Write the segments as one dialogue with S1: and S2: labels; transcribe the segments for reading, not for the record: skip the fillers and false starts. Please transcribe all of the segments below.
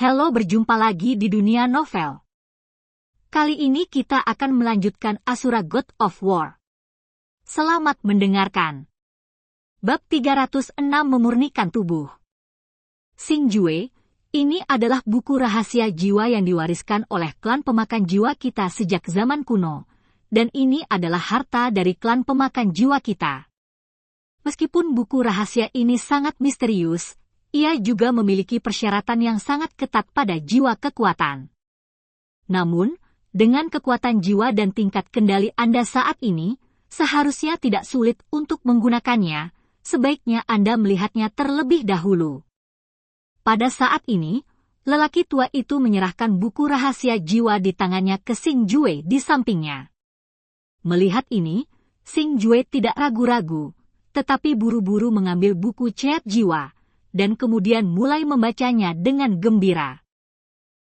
S1: Halo, berjumpa lagi di dunia novel. Kali ini kita akan melanjutkan Asura God of War. Selamat mendengarkan. Bab 306 Memurnikan Tubuh. Xingjue, ini adalah buku rahasia jiwa yang diwariskan oleh klan pemakan jiwa kita sejak zaman kuno, dan ini adalah harta dari klan pemakan jiwa kita. Meskipun buku rahasia ini sangat misterius, ia juga memiliki persyaratan yang sangat ketat pada jiwa kekuatan. Namun, dengan kekuatan jiwa dan tingkat kendali Anda saat ini, seharusnya tidak sulit untuk menggunakannya, sebaiknya Anda melihatnya terlebih dahulu. Pada saat ini, lelaki tua itu menyerahkan buku rahasia jiwa di tangannya ke Xingjue di sampingnya. Melihat ini, Xingjue tidak ragu-ragu, tetapi buru-buru mengambil buku chat jiwa, dan kemudian mulai membacanya dengan gembira.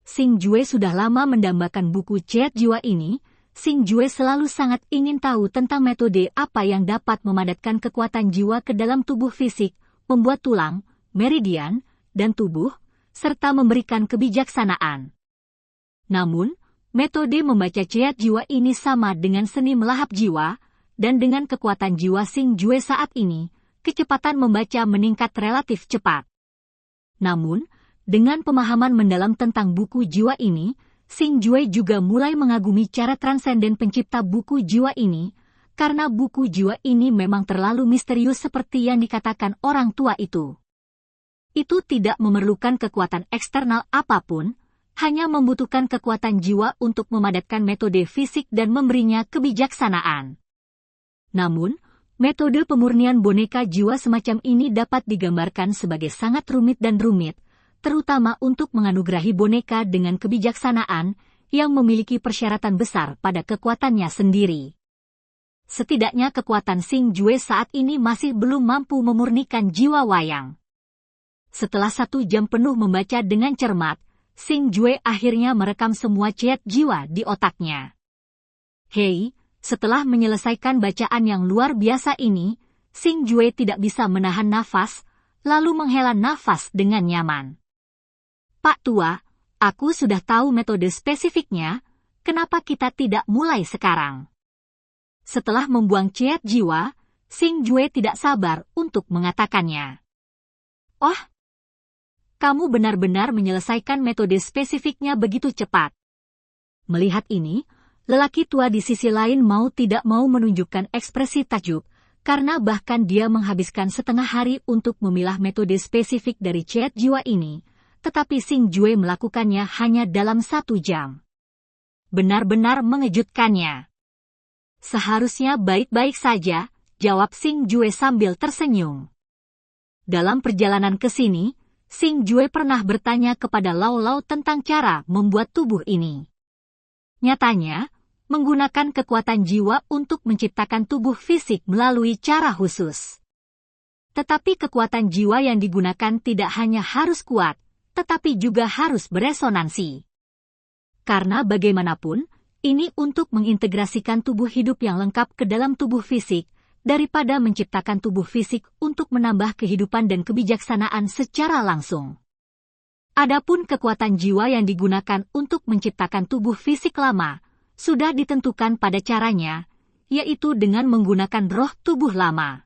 S1: Xingjue sudah lama mendambakan buku chat jiwa ini. Xingjue selalu sangat ingin tahu tentang metode apa yang dapat memadatkan kekuatan jiwa ke dalam tubuh fisik, membuat tulang, meridian, dan tubuh, serta memberikan kebijaksanaan. Namun, metode membaca chat jiwa ini sama dengan seni melahap jiwa, dan dengan kekuatan jiwa Xingjue saat ini, kecepatan membaca meningkat relatif cepat. Namun, dengan pemahaman mendalam tentang buku jiwa ini, Xingjue juga mulai mengagumi cara transenden pencipta buku jiwa ini, karena buku jiwa ini memang terlalu misterius seperti yang dikatakan orang tua itu. Itu tidak memerlukan kekuatan eksternal apapun, hanya membutuhkan kekuatan jiwa untuk memadatkan metode fisik dan memberinya kebijaksanaan. Namun, metode pemurnian boneka jiwa semacam ini dapat digambarkan sebagai sangat rumit dan rumit, terutama untuk menganugerahi boneka dengan kebijaksanaan yang memiliki persyaratan besar pada kekuatannya sendiri. Setidaknya kekuatan Xingjue saat ini masih belum mampu memurnikan jiwa wayang. Setelah 1 jam penuh membaca dengan cermat, Xingjue akhirnya merekam semua chat jiwa di otaknya. Hei, setelah menyelesaikan bacaan yang luar biasa ini, Xingjue tidak bisa menahan nafas, lalu menghela nafas dengan nyaman. Pak Tua, aku sudah tahu metode spesifiknya, kenapa kita tidak mulai sekarang? Setelah membuang chat jiwa, Xingjue tidak sabar untuk mengatakannya. Oh, kamu benar-benar menyelesaikan metode spesifiknya begitu cepat. Melihat ini, lelaki tua di sisi lain mau tidak mau menunjukkan ekspresi takjub, karena bahkan dia menghabiskan setengah hari untuk memilah metode spesifik dari chat jiwa ini, tetapi Xingjue melakukannya hanya dalam 1 jam. Benar-benar mengejutkannya. Seharusnya baik-baik saja, jawab Xingjue sambil tersenyum. Dalam perjalanan ke sini, Xingjue pernah bertanya kepada Lao Lao tentang cara membuat tubuh ini. Nyatanya, menggunakan kekuatan jiwa untuk menciptakan tubuh fisik melalui cara khusus. Tetapi kekuatan jiwa yang digunakan tidak hanya harus kuat, tetapi juga harus beresonansi. Karena bagaimanapun, ini untuk mengintegrasikan tubuh hidup yang lengkap ke dalam tubuh fisik, daripada menciptakan tubuh fisik untuk menambah kehidupan dan kebijaksanaan secara langsung. Adapun kekuatan jiwa yang digunakan untuk menciptakan tubuh fisik lama, sudah ditentukan pada caranya, yaitu dengan menggunakan roh tubuh lama.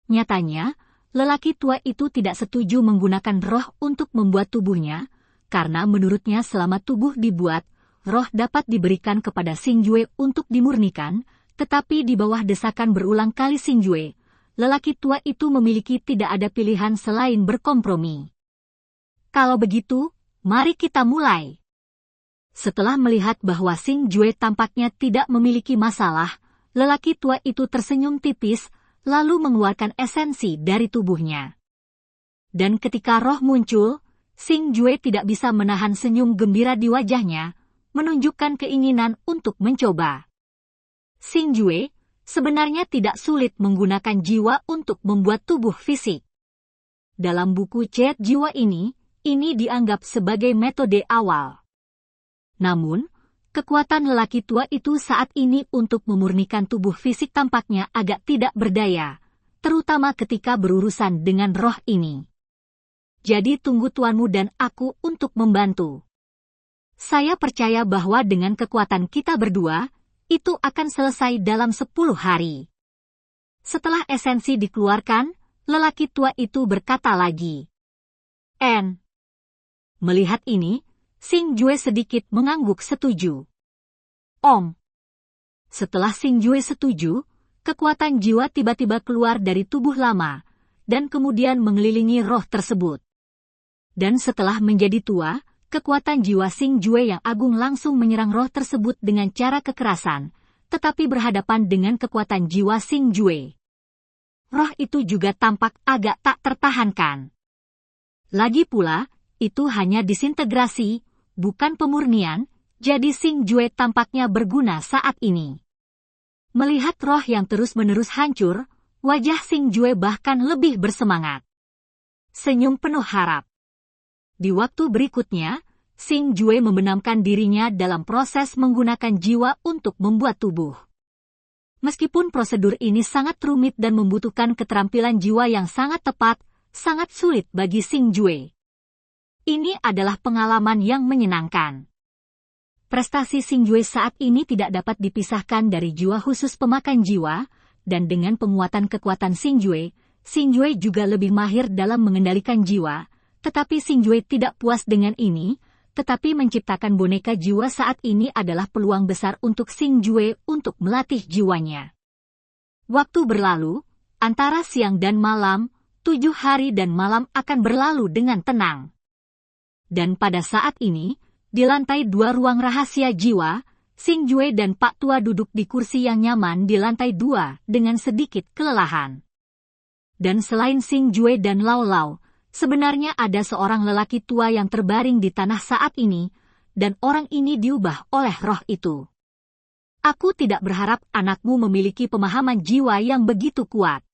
S1: Nyatanya, lelaki tua itu tidak setuju menggunakan roh untuk membuat tubuhnya, karena menurutnya selama tubuh dibuat, roh dapat diberikan kepada Xingjue untuk dimurnikan, tetapi di bawah desakan berulang kali Xingjue, lelaki tua itu memiliki tidak ada pilihan selain berkompromi. Kalau begitu, mari kita mulai. Setelah melihat bahwa Xingjue tampaknya tidak memiliki masalah, lelaki tua itu tersenyum tipis, lalu mengeluarkan esensi dari tubuhnya. Dan ketika roh muncul, Xingjue tidak bisa menahan senyum gembira di wajahnya, menunjukkan keinginan untuk mencoba. Xingjue, sebenarnya tidak sulit menggunakan jiwa untuk membuat tubuh fisik. Dalam buku chat jiwa ini dianggap sebagai metode awal. Namun, kekuatan lelaki tua itu saat ini untuk memurnikan tubuh fisik tampaknya agak tidak berdaya, terutama ketika berurusan dengan roh ini. Jadi tunggu tuanmu dan aku untuk membantu. Saya percaya bahwa dengan kekuatan kita berdua, itu akan selesai dalam 10 hari. Setelah esensi dikeluarkan, lelaki tua itu berkata lagi. Melihat ini, Xing Jue sedikit mengangguk setuju. Setelah Xing Jue setuju, kekuatan jiwa tiba-tiba keluar dari tubuh lama, dan kemudian mengelilingi roh tersebut. Dan setelah menjadi tua, kekuatan jiwa Xing Jue yang agung langsung menyerang roh tersebut dengan cara kekerasan, tetapi berhadapan dengan kekuatan jiwa Xing Jue. Roh itu juga tampak agak tak tertahankan. Lagi pula, itu hanya disintegrasi, bukan pemurnian, jadi Xing Jue tampaknya berguna saat ini. Melihat roh yang terus-menerus hancur, wajah Xing Jue bahkan lebih bersemangat. Senyum penuh harap. Di waktu berikutnya, Xing Jue membenamkan dirinya dalam proses menggunakan jiwa untuk membuat tubuh. Meskipun prosedur ini sangat rumit dan membutuhkan keterampilan jiwa yang sangat tepat, sangat sulit bagi Xing Jue. Ini adalah pengalaman yang menyenangkan. Prestasi Xing Jue saat ini tidak dapat dipisahkan dari jiwa khusus pemakan jiwa, dan dengan penguatan kekuatan Xing Jue juga lebih mahir dalam mengendalikan jiwa, tetapi Xing Jue tidak puas dengan ini, tetapi menciptakan boneka jiwa saat ini adalah peluang besar untuk Xing Jue untuk melatih jiwanya. Waktu berlalu, antara siang dan malam, 7 hari dan malam akan berlalu dengan tenang. Dan pada saat ini, di lantai 2 ruang rahasia jiwa, Xing Jue dan Pak Tua duduk di kursi yang nyaman di lantai 2 dengan sedikit kelelahan. Dan selain Xing Jue dan Lao Lao, sebenarnya ada seorang lelaki tua yang terbaring di tanah saat ini, dan orang ini diubah oleh roh itu. Aku tidak berharap anakmu memiliki pemahaman jiwa yang begitu kuat.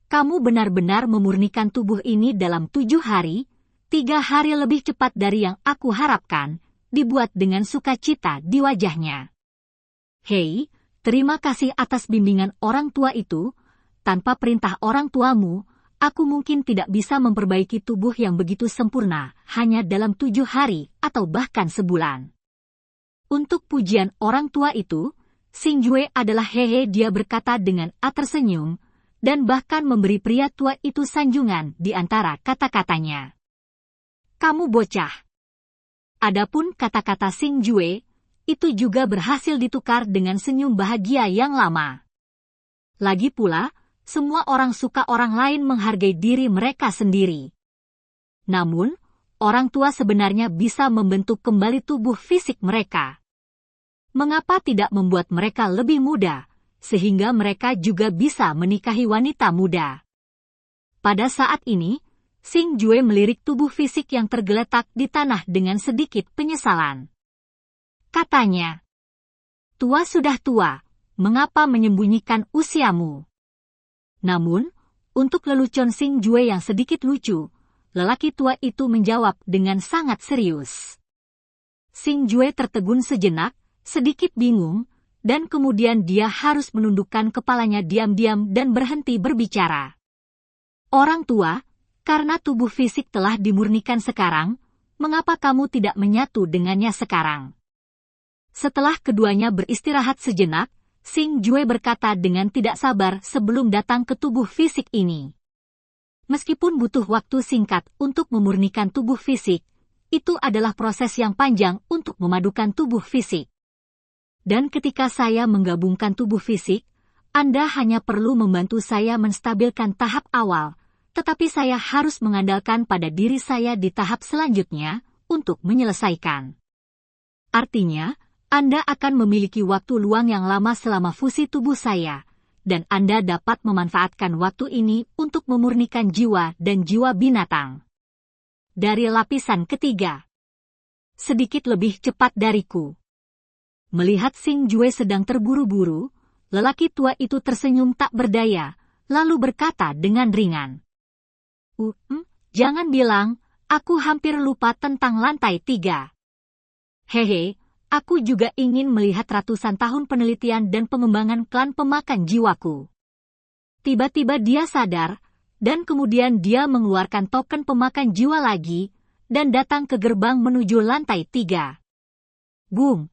S1: Kamu benar-benar memurnikan tubuh ini dalam 7 hari, 3 hari lebih cepat dari yang aku harapkan, dibuat dengan sukacita di wajahnya. Hei, terima kasih atas bimbingan orang tua itu, tanpa perintah orang tuamu, aku mungkin tidak bisa memperbaiki tubuh yang begitu sempurna hanya dalam 7 hari atau bahkan sebulan. Untuk pujian orang tua itu, Xing Jue adalah hehe, dia berkata dengan tersenyum, dan bahkan memberi pria tua itu sanjungan di antara kata-katanya. Kamu bocah. Adapun kata-kata Xing Jue, itu juga berhasil ditukar dengan senyum bahagia yang lama. Lagi pula, semua orang suka orang lain menghargai diri mereka sendiri. Namun, orang tua sebenarnya bisa membentuk kembali tubuh fisik mereka. Mengapa tidak membuat mereka lebih muda, sehingga mereka juga bisa menikahi wanita muda? Pada saat ini, Xing Jue melirik tubuh fisik yang tergeletak di tanah dengan sedikit penyesalan. Katanya, "Tua sudah tua, mengapa menyembunyikan usiamu?" Namun, untuk lelucon Xing Jue yang sedikit lucu, lelaki tua itu menjawab dengan sangat serius. Xing Jue tertegun sejenak, sedikit bingung, dan kemudian dia harus menundukkan kepalanya diam-diam dan berhenti berbicara. Orang tua, karena tubuh fisik telah dimurnikan sekarang, mengapa kamu tidak menyatu dengannya sekarang? Setelah keduanya beristirahat sejenak, Xing Jue berkata dengan tidak sabar sebelum datang ke tubuh fisik ini. Meskipun butuh waktu singkat untuk memurnikan tubuh fisik, itu adalah proses yang panjang untuk memadukan tubuh fisik. Dan ketika saya menggabungkan tubuh fisik, Anda hanya perlu membantu saya menstabilkan tahap awal, tetapi saya harus mengandalkan pada diri saya di tahap selanjutnya untuk menyelesaikan. Artinya, Anda akan memiliki waktu luang yang lama selama fusi tubuh saya, dan Anda dapat memanfaatkan waktu ini untuk memurnikan jiwa dan jiwa binatang. Dari lapisan ketiga. Sedikit lebih cepat dariku. Melihat Xing Jue sedang terburu-buru, lelaki tua itu tersenyum tak berdaya, lalu berkata dengan ringan. Jangan bilang, aku hampir lupa tentang lantai 3. Hehe. Aku juga ingin melihat ratusan tahun penelitian dan pengembangan klan pemakan jiwaku. Tiba-tiba dia sadar, dan kemudian dia mengeluarkan token pemakan jiwa lagi, dan datang ke gerbang menuju lantai 3. Boom!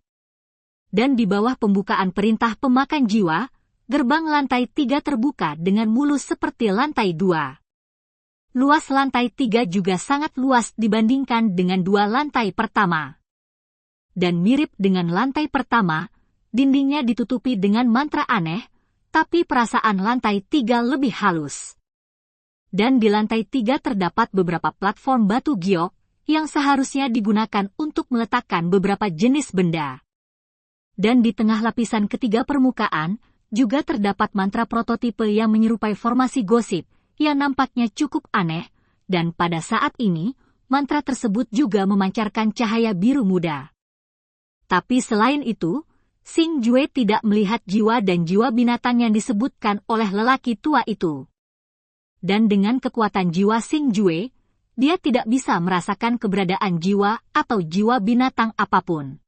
S1: Dan di bawah pembukaan perintah pemakan jiwa, gerbang lantai 3 terbuka dengan mulus seperti lantai 2. Luas lantai 3 juga sangat luas dibandingkan dengan 2 lantai pertama. Dan mirip dengan lantai pertama, dindingnya ditutupi dengan mantra aneh, tapi perasaan lantai 3 lebih halus. Dan di lantai 3 terdapat beberapa platform batu giok, yang seharusnya digunakan untuk meletakkan beberapa jenis benda. Dan di tengah lapisan ketiga permukaan, juga terdapat mantra prototipe yang menyerupai formasi gosip, yang nampaknya cukup aneh, dan pada saat ini, mantra tersebut juga memancarkan cahaya biru muda. Tapi selain itu, Xing Jue tidak melihat jiwa dan jiwa binatang yang disebutkan oleh lelaki tua itu. Dan dengan kekuatan jiwa Xing Jue, dia tidak bisa merasakan keberadaan jiwa atau jiwa binatang apapun.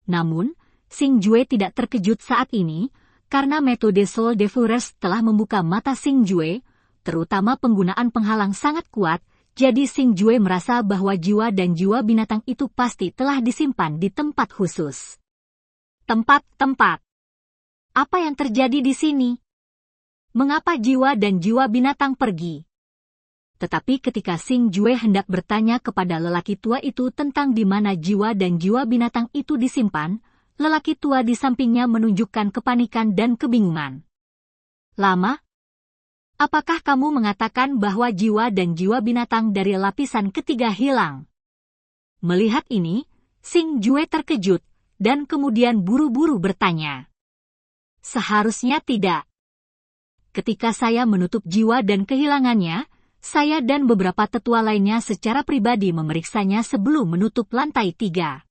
S1: Namun, Xing Jue tidak terkejut saat ini, karena metode Soul Devourers telah membuka mata Xing Jue, terutama penggunaan penghalang sangat kuat, jadi Xing Jue merasa bahwa jiwa dan jiwa binatang itu pasti telah disimpan di tempat khusus. Tempat. Apa yang terjadi di sini? Mengapa jiwa dan jiwa binatang pergi? Tetapi ketika Xing Jue hendak bertanya kepada lelaki tua itu tentang di mana jiwa dan jiwa binatang itu disimpan, lelaki tua di sampingnya menunjukkan kepanikan dan kebingungan. Lama? Apakah kamu mengatakan bahwa jiwa dan jiwa binatang dari lapisan ketiga hilang? Melihat ini, Xing Jue terkejut, dan kemudian buru-buru bertanya. Seharusnya tidak. Ketika saya menutup jiwa dan kehilangannya, saya dan beberapa tetua lainnya secara pribadi memeriksanya sebelum menutup lantai 3.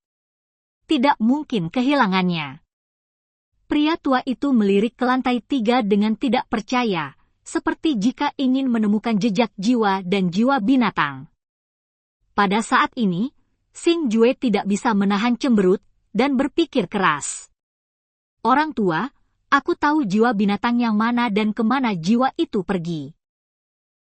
S1: Tidak mungkin kehilangannya. Pria tua itu melirik ke lantai 3 dengan tidak percaya, seperti jika ingin menemukan jejak jiwa dan jiwa binatang. Pada saat ini, Xing Jue tidak bisa menahan cemberut dan berpikir keras. Orang tua, aku tahu jiwa binatang yang mana dan kemana jiwa itu pergi.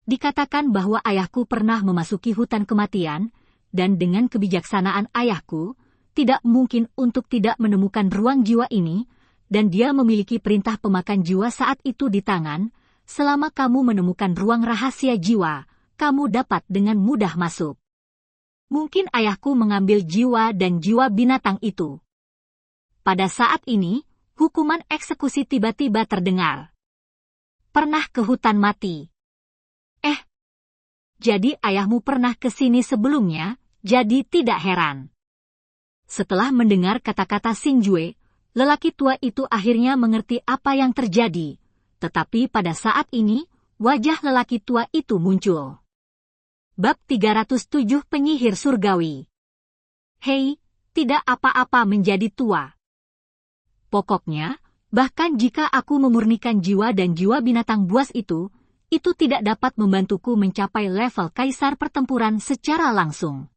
S1: Dikatakan bahwa ayahku pernah memasuki hutan kematian, dan dengan kebijaksanaan ayahku, tidak mungkin untuk tidak menemukan ruang jiwa ini, dan dia memiliki perintah pemakan jiwa saat itu di tangan. Selama kamu menemukan ruang rahasia jiwa, kamu dapat dengan mudah masuk. Mungkin ayahku mengambil jiwa dan jiwa binatang itu. Pada saat ini, hukuman eksekusi tiba-tiba terdengar. Pernah ke hutan mati. Jadi ayahmu pernah ke sini sebelumnya, jadi tidak heran. Setelah mendengar kata-kata Xing Jue, lelaki tua itu akhirnya mengerti apa yang terjadi. Tetapi pada saat ini, wajah lelaki tua itu muncul. Bab 307 Penyihir Surgawi. Hei, tidak apa-apa menjadi tua. Pokoknya, bahkan jika aku memurnikan jiwa dan jiwa binatang buas itu tidak dapat membantuku mencapai level kaisar pertempuran secara langsung.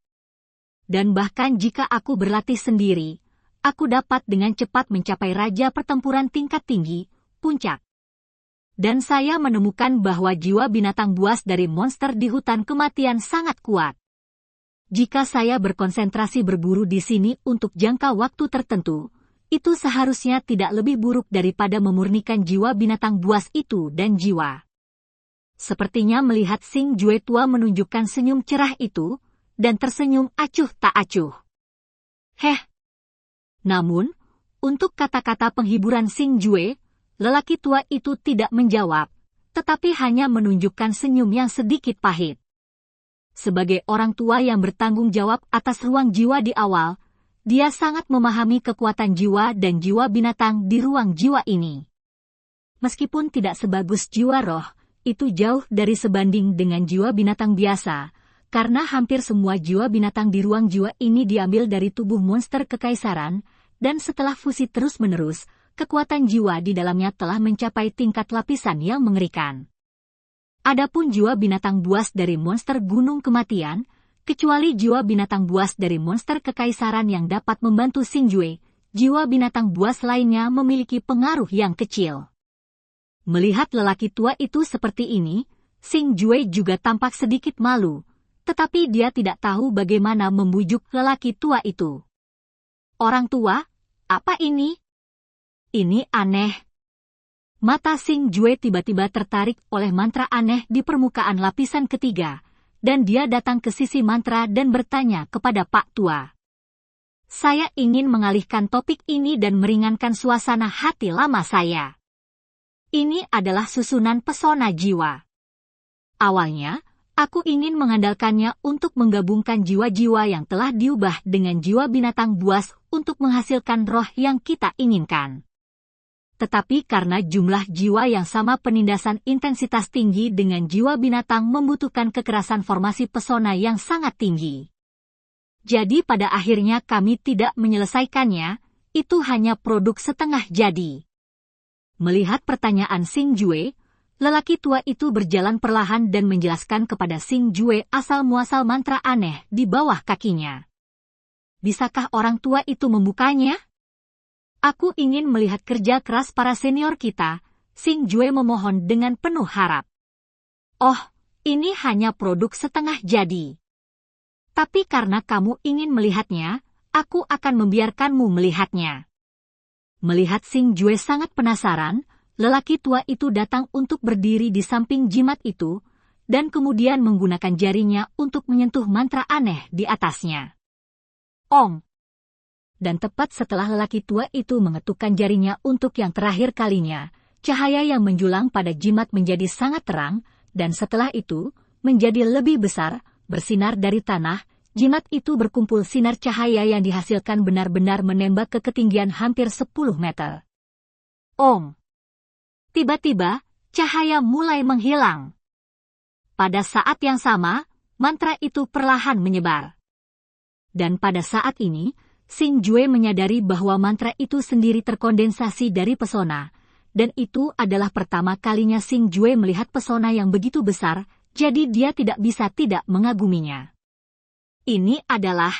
S1: Dan bahkan jika aku berlatih sendiri, aku dapat dengan cepat mencapai raja pertempuran tingkat tinggi, puncak. Dan saya menemukan bahwa jiwa binatang buas dari monster di hutan kematian sangat kuat. Jika saya berkonsentrasi berburu di sini untuk jangka waktu tertentu, itu seharusnya tidak lebih buruk daripada memurnikan jiwa binatang buas itu dan jiwa. Sepertinya melihat Xing Jue tua menunjukkan senyum cerah itu, dan tersenyum acuh tak acuh. Namun, untuk kata-kata penghiburan Xing Jue, lelaki tua itu tidak menjawab, tetapi hanya menunjukkan senyum yang sedikit pahit. Sebagai orang tua yang bertanggung jawab atas ruang jiwa di awal, dia sangat memahami kekuatan jiwa dan jiwa binatang di ruang jiwa ini. Meskipun tidak sebagus jiwa roh, itu jauh dari sebanding dengan jiwa binatang biasa, karena hampir semua jiwa binatang di ruang jiwa ini diambil dari tubuh monster kekaisaran, dan setelah fusi terus-menerus, kekuatan jiwa di dalamnya telah mencapai tingkat lapisan yang mengerikan. Adapun jiwa binatang buas dari monster gunung kematian, kecuali jiwa binatang buas dari monster kekaisaran yang dapat membantu Xing Jue, jiwa binatang buas lainnya memiliki pengaruh yang kecil. Melihat lelaki tua itu seperti ini, Xing Jue juga tampak sedikit malu, tetapi dia tidak tahu bagaimana membujuk lelaki tua itu. Orang tua, apa ini? Ini aneh. Mata Xing Jue tiba-tiba tertarik oleh mantra aneh di permukaan lapisan ketiga, dan dia datang ke sisi mantra dan bertanya kepada Pak Tua. Saya ingin mengalihkan topik ini dan meringankan suasana hati lama saya. Ini adalah susunan pesona jiwa. Awalnya, aku ingin mengandalkannya untuk menggabungkan jiwa-jiwa yang telah diubah dengan jiwa binatang buas untuk menghasilkan roh yang kita inginkan. Tetapi karena jumlah jiwa yang sama penindasan intensitas tinggi dengan jiwa binatang membutuhkan kekerasan formasi pesona yang sangat tinggi. Jadi pada akhirnya kami tidak menyelesaikannya, itu hanya produk setengah jadi. Melihat pertanyaan Xing Jue, lelaki tua itu berjalan perlahan dan menjelaskan kepada Xing Jue asal-muasal mantra aneh di bawah kakinya. Bisakah orang tua itu membukanya? Aku ingin melihat kerja keras para senior kita, Xing Jue memohon dengan penuh harap. Oh, ini hanya produk setengah jadi. Tapi karena kamu ingin melihatnya, aku akan membiarkanmu melihatnya. Melihat Xing Jue sangat penasaran, lelaki tua itu datang untuk berdiri di samping jimat itu, dan kemudian menggunakan jarinya untuk menyentuh mantra aneh di atasnya. Ong! Dan tepat setelah lelaki tua itu mengetukkan jarinya untuk yang terakhir kalinya, cahaya yang menjulang pada jimat menjadi sangat terang, dan setelah itu, menjadi lebih besar, bersinar dari tanah, jimat itu berkumpul sinar cahaya yang dihasilkan benar-benar menembak ke ketinggian hampir 10 meter. Ong! Tiba-tiba, cahaya mulai menghilang. Pada saat yang sama, mantra itu perlahan menyebar. Dan pada saat ini, Xing Jue menyadari bahwa mantra itu sendiri terkondensasi dari pesona, dan itu adalah pertama kalinya Xing Jue melihat pesona yang begitu besar, jadi dia tidak bisa tidak mengaguminya. Ini adalah...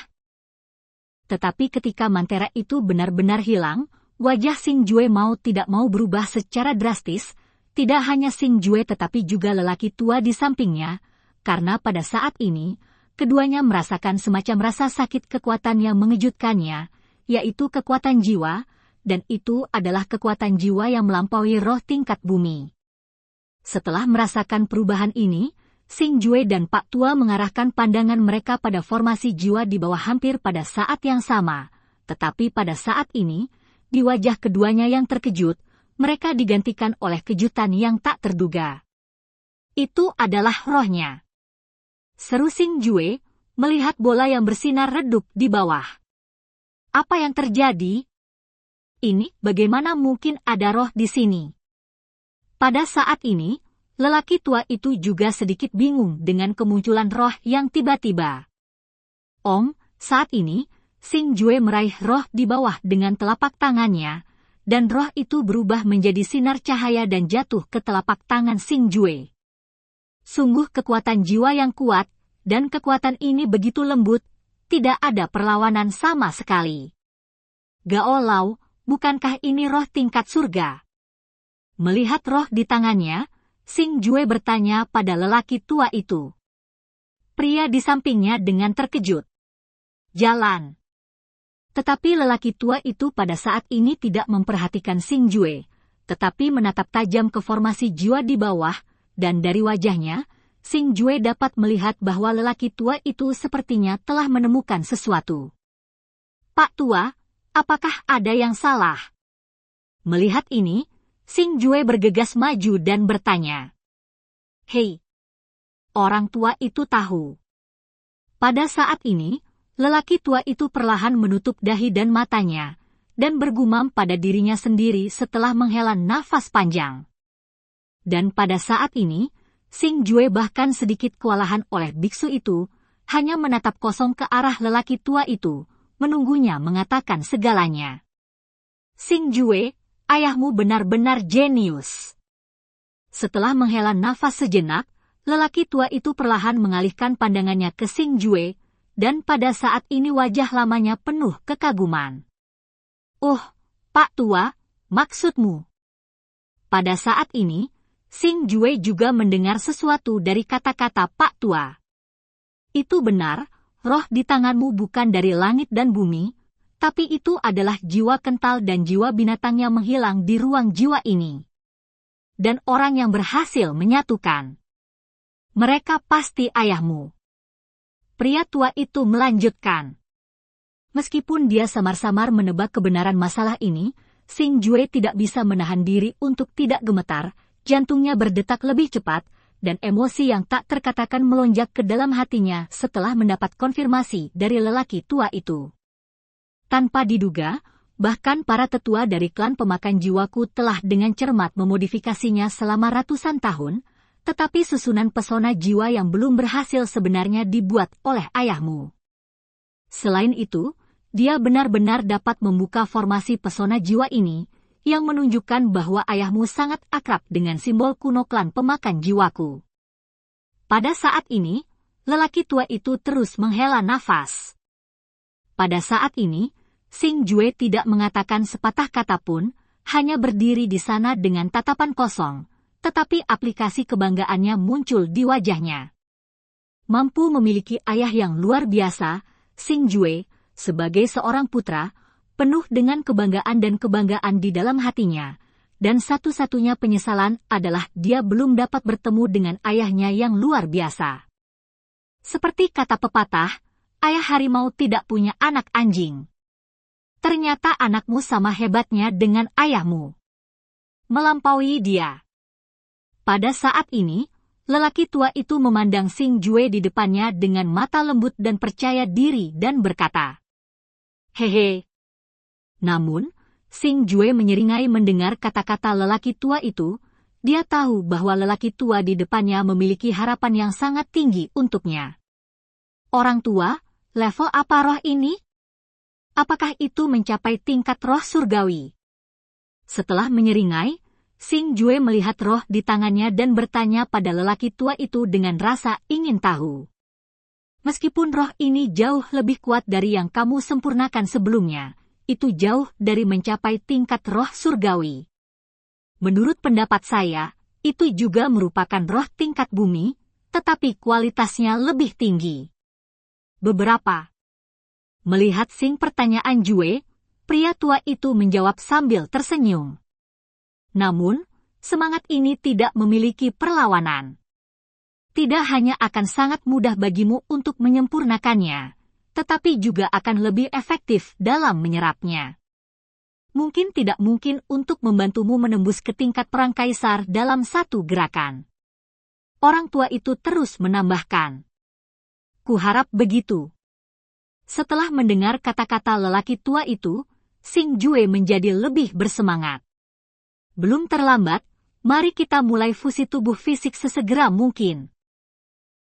S1: Tetapi ketika mantra itu benar-benar hilang, wajah Xing Jue mau tidak mau berubah secara drastis, tidak hanya Xing Jue tetapi juga lelaki tua di sampingnya, karena pada saat ini, keduanya merasakan semacam rasa sakit kekuatan yang mengejutkannya, yaitu kekuatan jiwa, dan itu adalah kekuatan jiwa yang melampaui roh tingkat bumi. Setelah merasakan perubahan ini, Xing Jue dan Pak Tua mengarahkan pandangan mereka pada formasi jiwa di bawah hampir pada saat yang sama, tetapi pada saat ini, di wajah keduanya yang terkejut, mereka digantikan oleh kejutan yang tak terduga. Itu adalah rohnya. Seru Xing Jue, melihat bola yang bersinar redup di bawah. Apa yang terjadi? Ini bagaimana mungkin ada roh di sini? Pada saat ini, lelaki tua itu juga sedikit bingung dengan kemunculan roh yang tiba-tiba. Saat ini, Xing Jue meraih roh di bawah dengan telapak tangannya, dan roh itu berubah menjadi sinar cahaya dan jatuh ke telapak tangan Xing Jue. Sungguh kekuatan jiwa yang kuat, dan kekuatan ini begitu lembut, tidak ada perlawanan sama sekali. Gao Lao, bukankah ini roh tingkat surga? Melihat roh di tangannya, Xing Jue bertanya pada lelaki tua itu. Pria di sampingnya dengan terkejut. Jalan. Tetapi lelaki tua itu pada saat ini tidak memperhatikan Xing Jue, tetapi menatap tajam ke formasi jiwa di bawah, dan dari wajahnya, Xing Jue dapat melihat bahwa lelaki tua itu sepertinya telah menemukan sesuatu. Pak Tua, apakah ada yang salah? Melihat ini, Xing Jue bergegas maju dan bertanya. Hei! Orang tua itu tahu. Pada saat ini, lelaki tua itu perlahan menutup dahi dan matanya, dan bergumam pada dirinya sendiri setelah menghela nafas panjang. Dan pada saat ini, Xing Jue bahkan sedikit kewalahan oleh biksu itu, hanya menatap kosong ke arah lelaki tua itu, menunggunya mengatakan segalanya. Xing Jue, ayahmu benar-benar jenius. Setelah menghela nafas sejenak, lelaki tua itu perlahan mengalihkan pandangannya ke Xing Jue, dan pada saat ini wajah lamanya penuh kekaguman. Pak Tua, maksudmu? Pada saat ini, Xing Jue juga mendengar sesuatu dari kata-kata Pak Tua. Itu benar, roh di tanganmu bukan dari langit dan bumi, tapi itu adalah jiwa kental dan jiwa binatang yang menghilang di ruang jiwa ini. Dan orang yang berhasil menyatukan. Mereka pasti ayahmu. Pria tua itu melanjutkan. Meskipun dia samar-samar menebak kebenaran masalah ini, Xing Jue tidak bisa menahan diri untuk tidak gemetar, jantungnya berdetak lebih cepat, dan emosi yang tak terkatakan melonjak ke dalam hatinya setelah mendapat konfirmasi dari lelaki tua itu. Tanpa diduga, bahkan para tetua dari klan pemakan jiwaku telah dengan cermat memodifikasinya selama ratusan tahun, tetapi susunan pesona jiwa yang belum berhasil sebenarnya dibuat oleh ayahmu. Selain itu, dia benar-benar dapat membuka formasi pesona jiwa ini, yang menunjukkan bahwa ayahmu sangat akrab dengan simbol kuno klan pemakan jiwaku. Pada saat ini, lelaki tua itu terus menghela nafas. Pada saat ini, Xing Jue tidak mengatakan sepatah kata pun, hanya berdiri di sana dengan tatapan kosong, tetapi aplikasi kebanggaannya muncul di wajahnya. Mampu memiliki ayah yang luar biasa, Xing Jue, sebagai seorang putra, penuh dengan kebanggaan dan kebanggaan di dalam hatinya, dan satu-satunya penyesalan adalah dia belum dapat bertemu dengan ayahnya yang luar biasa. Seperti kata pepatah, ayah harimau tidak punya anak anjing. Ternyata anakmu sama hebatnya dengan ayahmu. Melampaui dia. Pada saat ini, lelaki tua itu memandang Xing Jue di depannya dengan mata lembut dan percaya diri dan berkata, "Hehe." Namun, Xing Jue menyeringai mendengar kata-kata lelaki tua itu. Dia tahu bahwa lelaki tua di depannya memiliki harapan yang sangat tinggi untuknya. Orang tua, level apa roh ini? Apakah itu mencapai tingkat roh surgawi? Setelah menyeringai, Xing Jue melihat roh di tangannya dan bertanya pada lelaki tua itu dengan rasa ingin tahu. Meskipun roh ini jauh lebih kuat dari yang kamu sempurnakan sebelumnya, itu jauh dari mencapai tingkat roh surgawi. Menurut pendapat saya, itu juga merupakan roh tingkat bumi, tetapi kualitasnya lebih tinggi. Beberapa. Melihat Xing pertanyaan Jue, pria tua itu menjawab sambil tersenyum. Namun, semangat ini tidak memiliki perlawanan. Tidak hanya akan sangat mudah bagimu untuk menyempurnakannya, tetapi juga akan lebih efektif dalam menyerapnya. Mungkin tidak mungkin untuk membantumu menembus ke tingkat perang kaisar dalam satu gerakan. Orang tua itu terus menambahkan. Kuharap begitu. Setelah mendengar kata-kata lelaki tua itu, Xing Jue menjadi lebih bersemangat. Belum terlambat, mari kita mulai fusi tubuh fisik sesegera mungkin.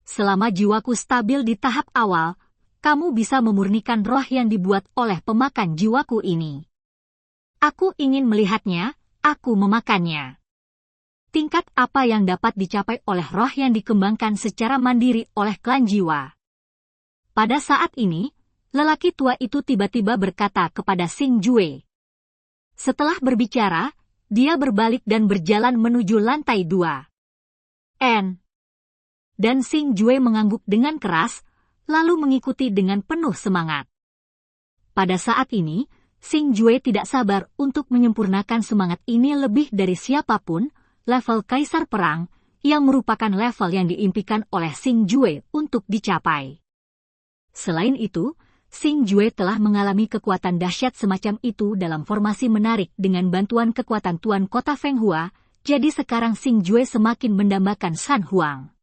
S1: Selama jiwaku stabil di tahap awal, kamu bisa memurnikan roh yang dibuat oleh pemakan jiwaku ini. Aku ingin melihatnya, aku memakannya. Tingkat apa yang dapat dicapai oleh roh yang dikembangkan secara mandiri oleh klan jiwa? Pada saat ini, lelaki tua itu tiba-tiba berkata kepada Xing Jue. Setelah berbicara, dia berbalik dan berjalan menuju lantai 2. Dan Xing Jue mengangguk dengan keras, lalu mengikuti dengan penuh semangat. Pada saat ini, Xing Jue tidak sabar untuk menyempurnakan semangat ini lebih dari siapapun, level Kaisar Perang, yang merupakan level yang diimpikan oleh Xing Jue untuk dicapai. Selain itu, Xing Jue telah mengalami kekuatan dahsyat semacam itu dalam formasi menarik dengan bantuan kekuatan Tuan Kota Feng Hua, jadi sekarang Xing Jue semakin mendambakan San Huang.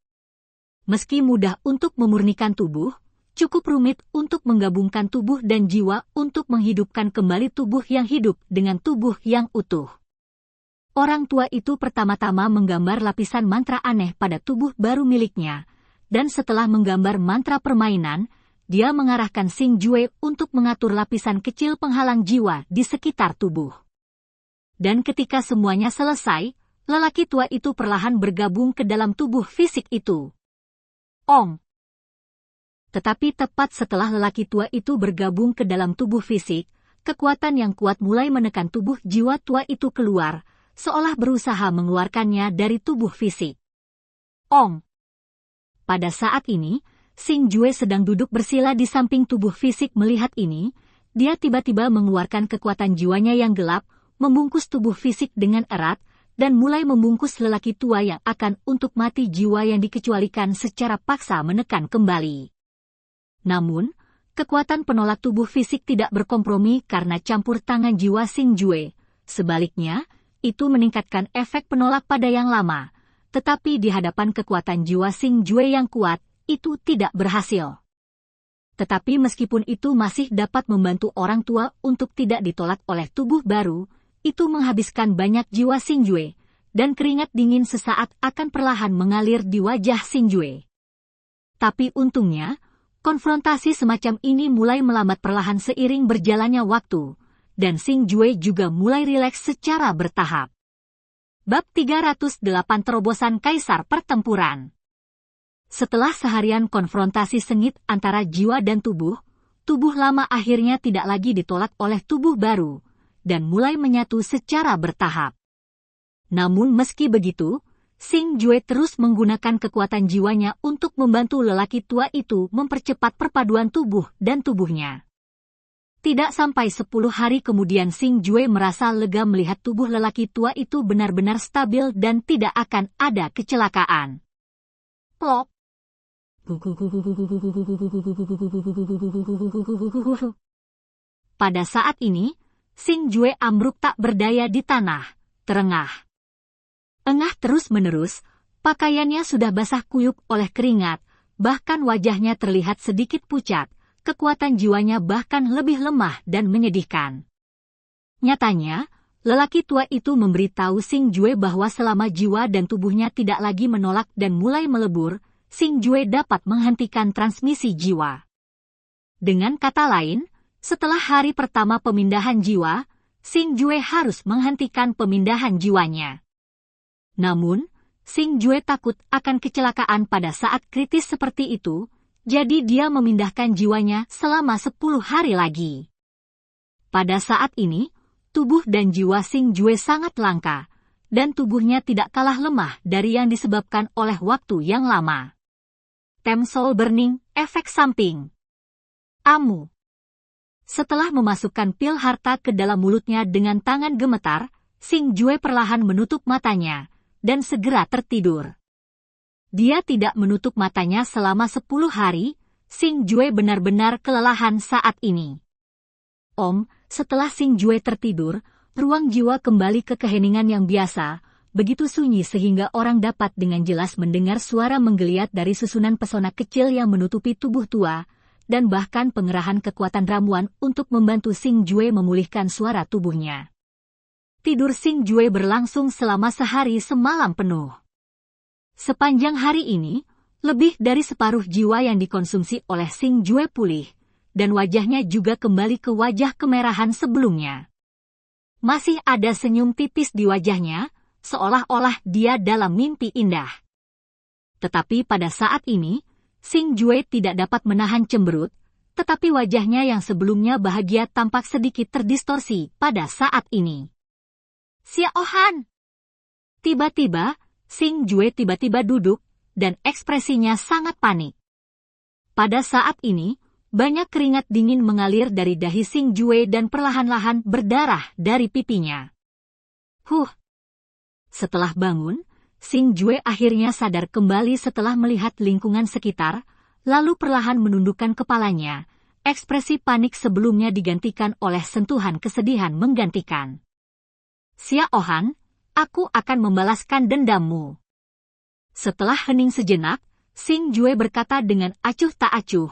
S1: Meski mudah untuk memurnikan tubuh, cukup rumit untuk menggabungkan tubuh dan jiwa untuk menghidupkan kembali tubuh yang hidup dengan tubuh yang utuh. Orang tua itu pertama-tama menggambar lapisan mantra aneh pada tubuh baru miliknya, dan setelah menggambar mantra permainan, dia mengarahkan Xing Jue untuk mengatur lapisan kecil penghalang jiwa di sekitar tubuh. Dan ketika semuanya selesai, lelaki tua itu perlahan bergabung ke dalam tubuh fisik itu. Tetapi tepat setelah lelaki tua itu bergabung ke dalam tubuh fisik, kekuatan yang kuat mulai menekan tubuh jiwa tua itu keluar, seolah berusaha mengeluarkannya dari tubuh fisik. Ong! Pada saat ini, Xing Jue sedang duduk bersila di samping tubuh fisik. Melihat ini, dia tiba-tiba mengeluarkan kekuatan jiwanya yang gelap, membungkus tubuh fisik dengan erat, dan mulai membungkus lelaki tua yang akan untuk mati. Jiwa yang dikecualikan secara paksa menekan kembali. Namun, kekuatan penolak tubuh fisik tidak berkompromi karena campur tangan jiwa Xing Jue. Sebaliknya, itu meningkatkan efek penolak pada yang lama. Tetapi di hadapan kekuatan jiwa Xing Jue yang kuat, itu tidak berhasil. Tetapi meskipun itu masih dapat membantu orang tua untuk tidak ditolak oleh tubuh baru, itu menghabiskan banyak jiwa Xing Jue, dan keringat dingin sesaat akan perlahan mengalir di wajah Xing Jue. Tapi untungnya, konfrontasi semacam ini mulai melambat perlahan seiring berjalannya waktu, dan Xing Jue juga mulai rileks secara bertahap. Bab 308 Terobosan Kaisar Pertempuran. Setelah seharian konfrontasi sengit antara jiwa dan tubuh lama akhirnya tidak lagi ditolak oleh tubuh baru, dan mulai menyatu secara bertahap. Namun meski begitu, Xing Jue terus menggunakan kekuatan jiwanya untuk membantu lelaki tua itu mempercepat perpaduan tubuh dan tubuhnya. Tidak sampai 10 hari kemudian Xing Jue merasa lega melihat tubuh lelaki tua itu benar-benar stabil dan tidak akan ada kecelakaan. Plop! Pada saat ini, Xing Jue ambruk tak berdaya di tanah, terengah. Engah terus-menerus, pakaiannya sudah basah kuyup oleh keringat, bahkan wajahnya terlihat sedikit pucat, kekuatan jiwanya bahkan lebih lemah dan menyedihkan. Nyatanya, lelaki tua itu memberitahu Xing Jue bahwa selama jiwa dan tubuhnya tidak lagi menolak dan mulai melebur, Xing Jue dapat menghentikan transmisi jiwa. Dengan kata lain, setelah hari pertama pemindahan jiwa, Xing Jue harus menghentikan pemindahan jiwanya. Namun, Xing Jue takut akan kecelakaan pada saat kritis seperti itu, jadi dia memindahkan jiwanya selama 10 hari lagi. Pada saat ini, tubuh dan jiwa Xing Jue sangat langka, dan tubuhnya tidak kalah lemah dari yang disebabkan oleh waktu yang lama. Soul Burning, efek samping. Amu. Setelah memasukkan pil harta ke dalam mulutnya dengan tangan gemetar, Xing Jue perlahan menutup matanya, dan segera tertidur. Dia tidak menutup matanya selama 10 hari, Xing Jue benar-benar kelelahan saat ini. Setelah Xing Jue tertidur, ruang jiwa kembali ke keheningan yang biasa, begitu sunyi sehingga orang dapat dengan jelas mendengar suara menggeliat dari susunan pesona kecil yang menutupi tubuh tua, dan bahkan pengerahan kekuatan ramuan untuk membantu Xing Jue memulihkan suara tubuhnya. Tidur Xing Jue berlangsung selama sehari semalam penuh. Sepanjang hari ini, lebih dari separuh jiwa yang dikonsumsi oleh Xing Jue pulih, dan wajahnya juga kembali ke wajah kemerahan sebelumnya. Masih ada senyum tipis di wajahnya, seolah-olah dia dalam mimpi indah. Tetapi pada saat ini, Xing Jue tidak dapat menahan cemberut, tetapi wajahnya yang sebelumnya bahagia tampak sedikit terdistorsi pada saat ini. Xiaohan! Tiba-tiba, Xing Jue tiba-tiba duduk, dan ekspresinya sangat panik. Pada saat ini, banyak keringat dingin mengalir dari dahi Xing Jue dan perlahan-lahan berdarah dari pipinya. Setelah bangun, Xing Jue akhirnya sadar kembali setelah melihat lingkungan sekitar, lalu perlahan menundukkan kepalanya. Ekspresi panik sebelumnya digantikan oleh sentuhan kesedihan menggantikan. Xiaohan, aku akan membalaskan dendammu. Setelah hening sejenak, Xing Jue berkata dengan acuh tak acuh,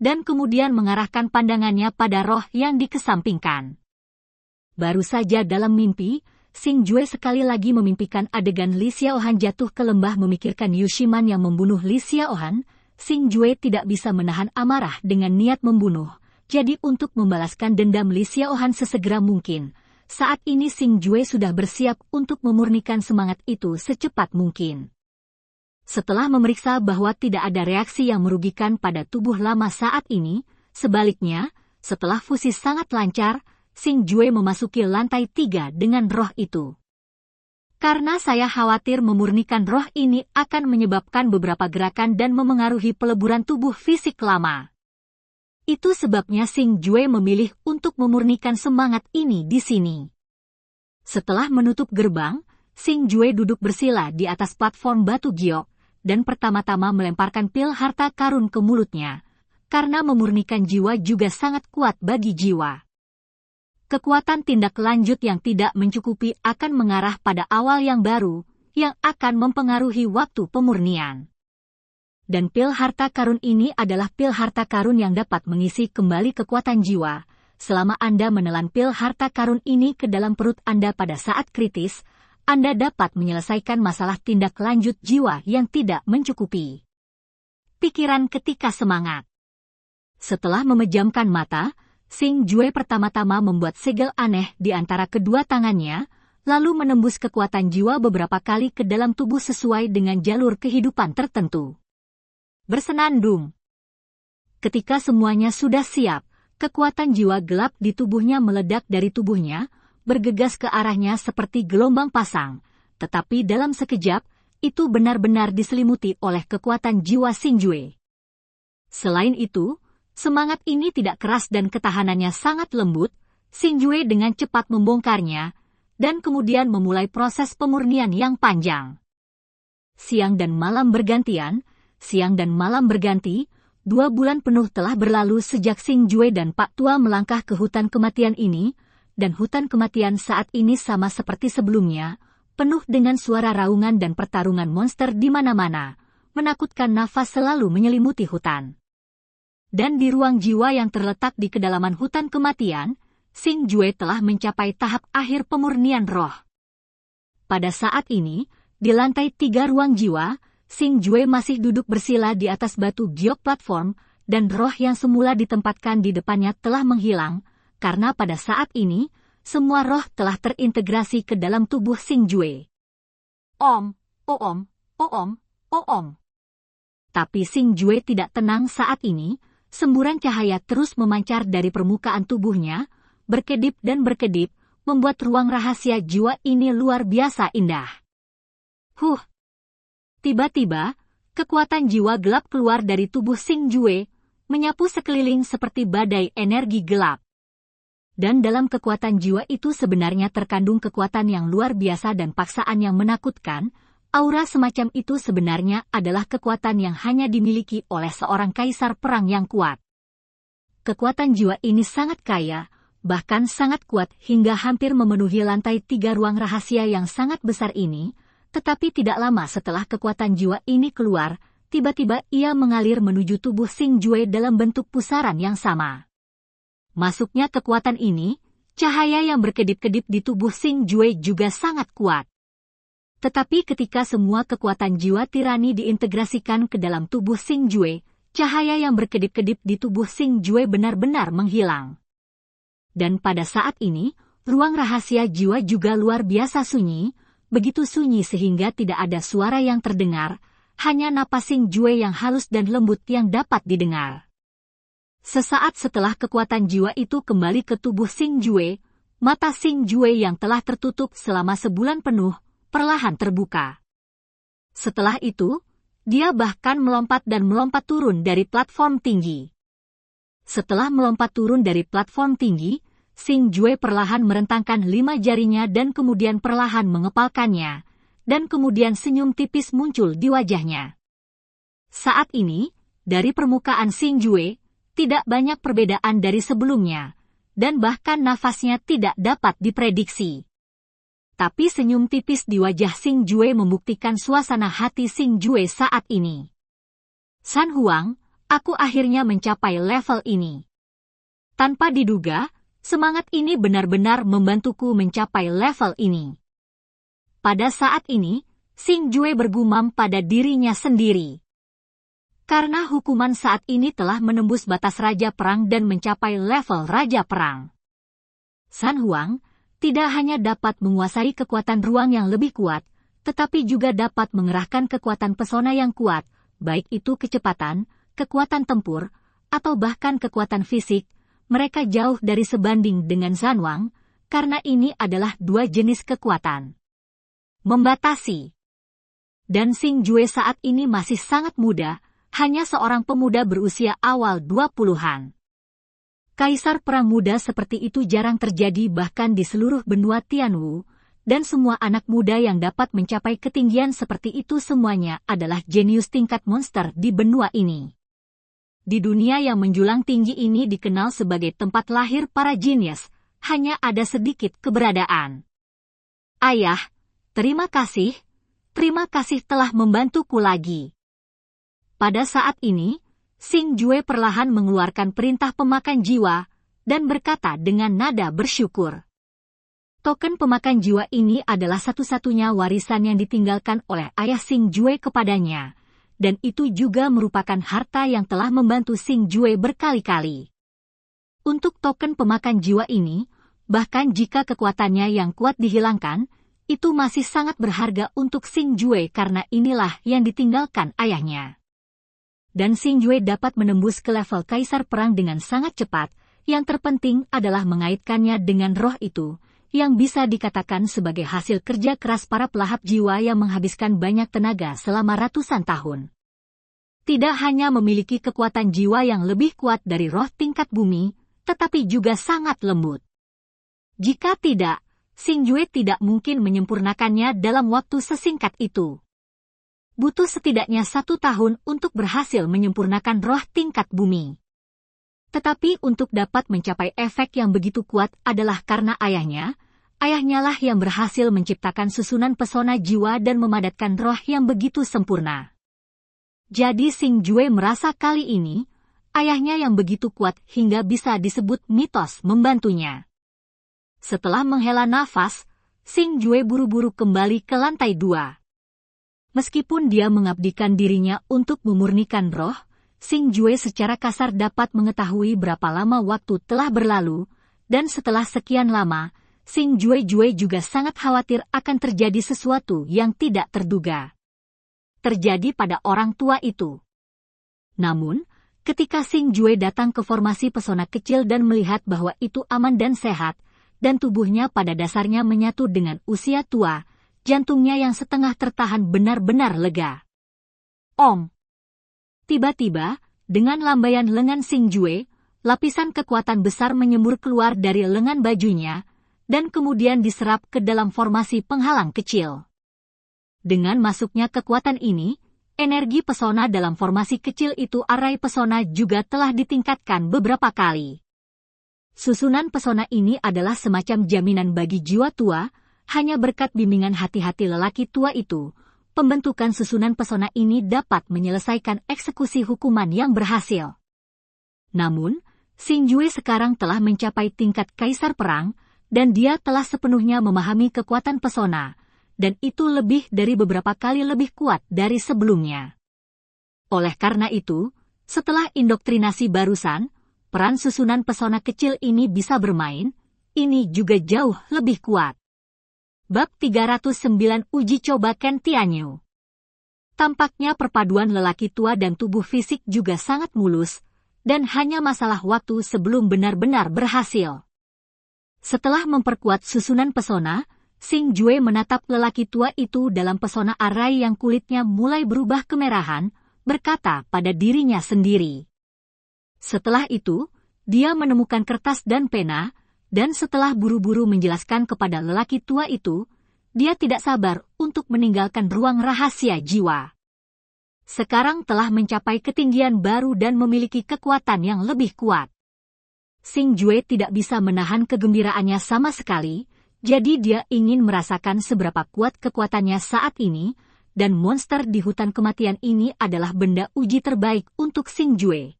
S1: dan kemudian mengarahkan pandangannya pada roh yang dikesampingkan. Baru saja dalam mimpi, Xing Jue sekali lagi memimpikan adegan Li Xiaohan jatuh ke lembah memikirkan Yu Shiman yang membunuh Li Xiaohan. Xing Jue tidak bisa menahan amarah dengan niat membunuh, jadi untuk membalaskan dendam Li Xiaohan sesegera mungkin. Saat ini Xing Jue sudah bersiap untuk memurnikan semangat itu secepat mungkin. Setelah memeriksa bahwa tidak ada reaksi yang merugikan pada tubuh lama saat ini, sebaliknya, setelah fusi sangat lancar, Xing Jue memasuki lantai 3 dengan roh itu. Karena saya khawatir memurnikan roh ini akan menyebabkan beberapa gerakan dan memengaruhi peleburan tubuh fisik lama. Itu sebabnya Xing Jue memilih untuk memurnikan semangat ini di sini. Setelah menutup gerbang, Xing Jue duduk bersila di atas platform batu giok, dan pertama-tama melemparkan pil harta karun ke mulutnya, karena memurnikan jiwa juga sangat kuat bagi jiwa. Kekuatan tindak lanjut yang tidak mencukupi akan mengarah pada awal yang baru, yang akan mempengaruhi waktu pemurnian. Dan pil harta karun ini adalah pil harta karun yang dapat mengisi kembali kekuatan jiwa. Selama Anda menelan pil harta karun ini ke dalam perut Anda pada saat kritis, Anda dapat menyelesaikan masalah tindak lanjut jiwa yang tidak mencukupi. Pikiran ketika semangat. Setelah memejamkan mata, Xing Jue pertama-tama membuat segel aneh di antara kedua tangannya, lalu menembus kekuatan jiwa beberapa kali ke dalam tubuh sesuai dengan jalur kehidupan tertentu. Bersenandung. Ketika semuanya sudah siap, kekuatan jiwa gelap di tubuhnya meledak dari tubuhnya, bergegas ke arahnya seperti gelombang pasang, tetapi dalam sekejap, itu benar-benar diselimuti oleh kekuatan jiwa Xing Jue. Selain itu, semangat ini tidak keras dan ketahanannya sangat lembut. Xing Jue dengan cepat membongkarnya, dan kemudian memulai proses pemurnian yang panjang. Siang dan malam bergantian, siang dan malam berganti, 2 bulan penuh telah berlalu sejak Xing Jue dan Pak Tua melangkah ke hutan kematian ini, dan hutan kematian saat ini sama seperti sebelumnya, penuh dengan suara raungan dan pertarungan monster di mana-mana, menakutkan nafas selalu menyelimuti hutan. Dan di ruang jiwa yang terletak di kedalaman hutan kematian, Xing Jue telah mencapai tahap akhir pemurnian roh. Pada saat ini, di lantai 3 ruang jiwa, Xing Jue masih duduk bersila di atas batu giok platform, dan roh yang semula ditempatkan di depannya telah menghilang, karena pada saat ini, semua roh telah terintegrasi ke dalam tubuh Xing Jue. Om. Tapi Xing Jue tidak tenang saat ini. Semburan cahaya terus memancar dari permukaan tubuhnya, berkedip dan berkedip, membuat ruang rahasia jiwa ini luar biasa indah. Tiba-tiba, kekuatan jiwa gelap keluar dari tubuh Xing Jue, menyapu sekeliling seperti badai energi gelap. Dan dalam kekuatan jiwa itu sebenarnya terkandung kekuatan yang luar biasa dan paksaan yang menakutkan. Aura semacam itu sebenarnya adalah kekuatan yang hanya dimiliki oleh seorang kaisar perang yang kuat. Kekuatan jiwa ini sangat kaya, bahkan sangat kuat hingga hampir memenuhi lantai 3 ruang rahasia yang sangat besar ini, tetapi tidak lama setelah kekuatan jiwa ini keluar, tiba-tiba ia mengalir menuju tubuh Xing Jue dalam bentuk pusaran yang sama. Masuknya kekuatan ini, cahaya yang berkedip-kedip di tubuh Xing Jue juga sangat kuat. Tetapi ketika semua kekuatan jiwa tirani diintegrasikan ke dalam tubuh Xing Jue, cahaya yang berkedip-kedip di tubuh Xing Jue benar-benar menghilang. Dan pada saat ini, ruang rahasia jiwa juga luar biasa sunyi, begitu sunyi sehingga tidak ada suara yang terdengar, hanya napas Xing Jue yang halus dan lembut yang dapat didengar. Sesaat setelah kekuatan jiwa itu kembali ke tubuh Xing Jue, mata Xing Jue yang telah tertutup selama sebulan penuh, perlahan terbuka. Setelah itu, dia bahkan melompat turun dari platform tinggi. Setelah melompat turun dari platform tinggi, Xing Jue perlahan merentangkan 5 jarinya dan kemudian perlahan mengepalkannya, dan kemudian senyum tipis muncul di wajahnya. Saat ini, dari permukaan Xing Jue, tidak banyak perbedaan dari sebelumnya, dan bahkan nafasnya tidak dapat diprediksi. Tapi senyum tipis di wajah Xing Jue membuktikan suasana hati Xing Jue saat ini. San Huang, aku akhirnya mencapai level ini. Tanpa diduga, semangat ini benar-benar membantuku mencapai level ini. Pada saat ini, Xing Jue bergumam pada dirinya sendiri. Karena hukuman saat ini telah menembus batas Raja Perang dan mencapai level Raja Perang. San Huang tidak hanya dapat menguasai kekuatan ruang yang lebih kuat, tetapi juga dapat mengerahkan kekuatan pesona yang kuat, baik itu kecepatan, kekuatan tempur, atau bahkan kekuatan fisik. Mereka jauh dari sebanding dengan San Huang, karena ini adalah 2 jenis kekuatan. membatasi. Dan Xing Jue saat ini masih sangat muda, hanya seorang pemuda berusia awal 20-an. Kaisar perang muda seperti itu jarang terjadi bahkan di seluruh benua Tianwu, dan semua anak muda yang dapat mencapai ketinggian seperti itu semuanya adalah jenius tingkat monster di benua ini. Di dunia yang menjulang tinggi ini dikenal sebagai tempat lahir para jenius, hanya ada sedikit keberadaan. Ayah, terima kasih telah membantuku lagi. Pada saat ini, Xing Jue perlahan mengeluarkan perintah pemakan jiwa, dan berkata dengan nada bersyukur. Token pemakan jiwa ini adalah satu-satunya warisan yang ditinggalkan oleh ayah Xing Jue kepadanya, dan itu juga merupakan harta yang telah membantu Xing Jue berkali-kali. Untuk token pemakan jiwa ini, bahkan jika kekuatannya yang kuat dihilangkan, itu masih sangat berharga untuk Xing Jue karena inilah yang ditinggalkan ayahnya. Dan Xing Jue dapat menembus ke level kaisar perang dengan sangat cepat, yang terpenting adalah mengaitkannya dengan roh itu, yang bisa dikatakan sebagai hasil kerja keras para pelahap jiwa yang menghabiskan banyak tenaga selama ratusan tahun. Tidak hanya memiliki kekuatan jiwa yang lebih kuat dari roh tingkat bumi, tetapi juga sangat lembut. Jika tidak, Xing Jue tidak mungkin menyempurnakannya dalam waktu sesingkat itu. Butuh setidaknya 1 tahun untuk berhasil menyempurnakan roh tingkat bumi. Tetapi untuk dapat mencapai efek yang begitu kuat adalah karena ayahnya lah yang berhasil menciptakan susunan pesona jiwa dan memadatkan roh yang begitu sempurna. Jadi Xing Jue merasa kali ini, ayahnya yang begitu kuat hingga bisa disebut mitos membantunya. Setelah menghela nafas, Xing Jue buru-buru kembali ke lantai 2. Meskipun dia mengabdikan dirinya untuk memurnikan roh, Xing Jue secara kasar dapat mengetahui berapa lama waktu telah berlalu, dan setelah sekian lama, Xing Jue juga sangat khawatir akan terjadi sesuatu yang tidak terduga. Terjadi pada orang tua itu. Namun, ketika Xing Jue datang ke formasi pesona kecil dan melihat bahwa itu aman dan sehat, dan tubuhnya pada dasarnya menyatu dengan usia tua, jantungnya yang setengah tertahan benar-benar lega. Om! Tiba-tiba, dengan lambaian lengan Xing Jue, lapisan kekuatan besar menyembur keluar dari lengan bajunya, dan kemudian diserap ke dalam formasi penghalang kecil. Dengan masuknya kekuatan ini, energi pesona dalam formasi kecil itu arai pesona juga telah ditingkatkan beberapa kali. Susunan pesona ini adalah semacam jaminan bagi jiwa tua. Hanya berkat bimbingan hati-hati lelaki tua itu, pembentukan susunan pesona ini dapat menyelesaikan eksekusi hukuman yang berhasil. Namun, Xing Jue sekarang telah mencapai tingkat kaisar perang, dan dia telah sepenuhnya memahami kekuatan pesona, dan itu lebih dari beberapa kali lebih kuat dari sebelumnya. Oleh karena itu, setelah indoktrinasi barusan, peran susunan pesona kecil ini bisa bermain, ini juga jauh lebih kuat. Bab 309 Uji Coba Ken Tianyu. Tampaknya perpaduan lelaki tua dan tubuh fisik juga sangat mulus, dan hanya masalah waktu sebelum benar-benar berhasil. Setelah memperkuat susunan pesona, Xing Jue menatap lelaki tua itu dalam pesona arai yang kulitnya mulai berubah kemerahan, berkata pada dirinya sendiri. Setelah itu, dia menemukan kertas dan pena, dan setelah buru-buru menjelaskan kepada lelaki tua itu, dia tidak sabar untuk meninggalkan ruang rahasia jiwa. Sekarang telah mencapai ketinggian baru dan memiliki kekuatan yang lebih kuat. Xing Jue tidak bisa menahan kegembiraannya sama sekali, jadi dia ingin merasakan seberapa kuat kekuatannya saat ini, dan monster di hutan kematian ini adalah benda uji terbaik untuk Xing Jue.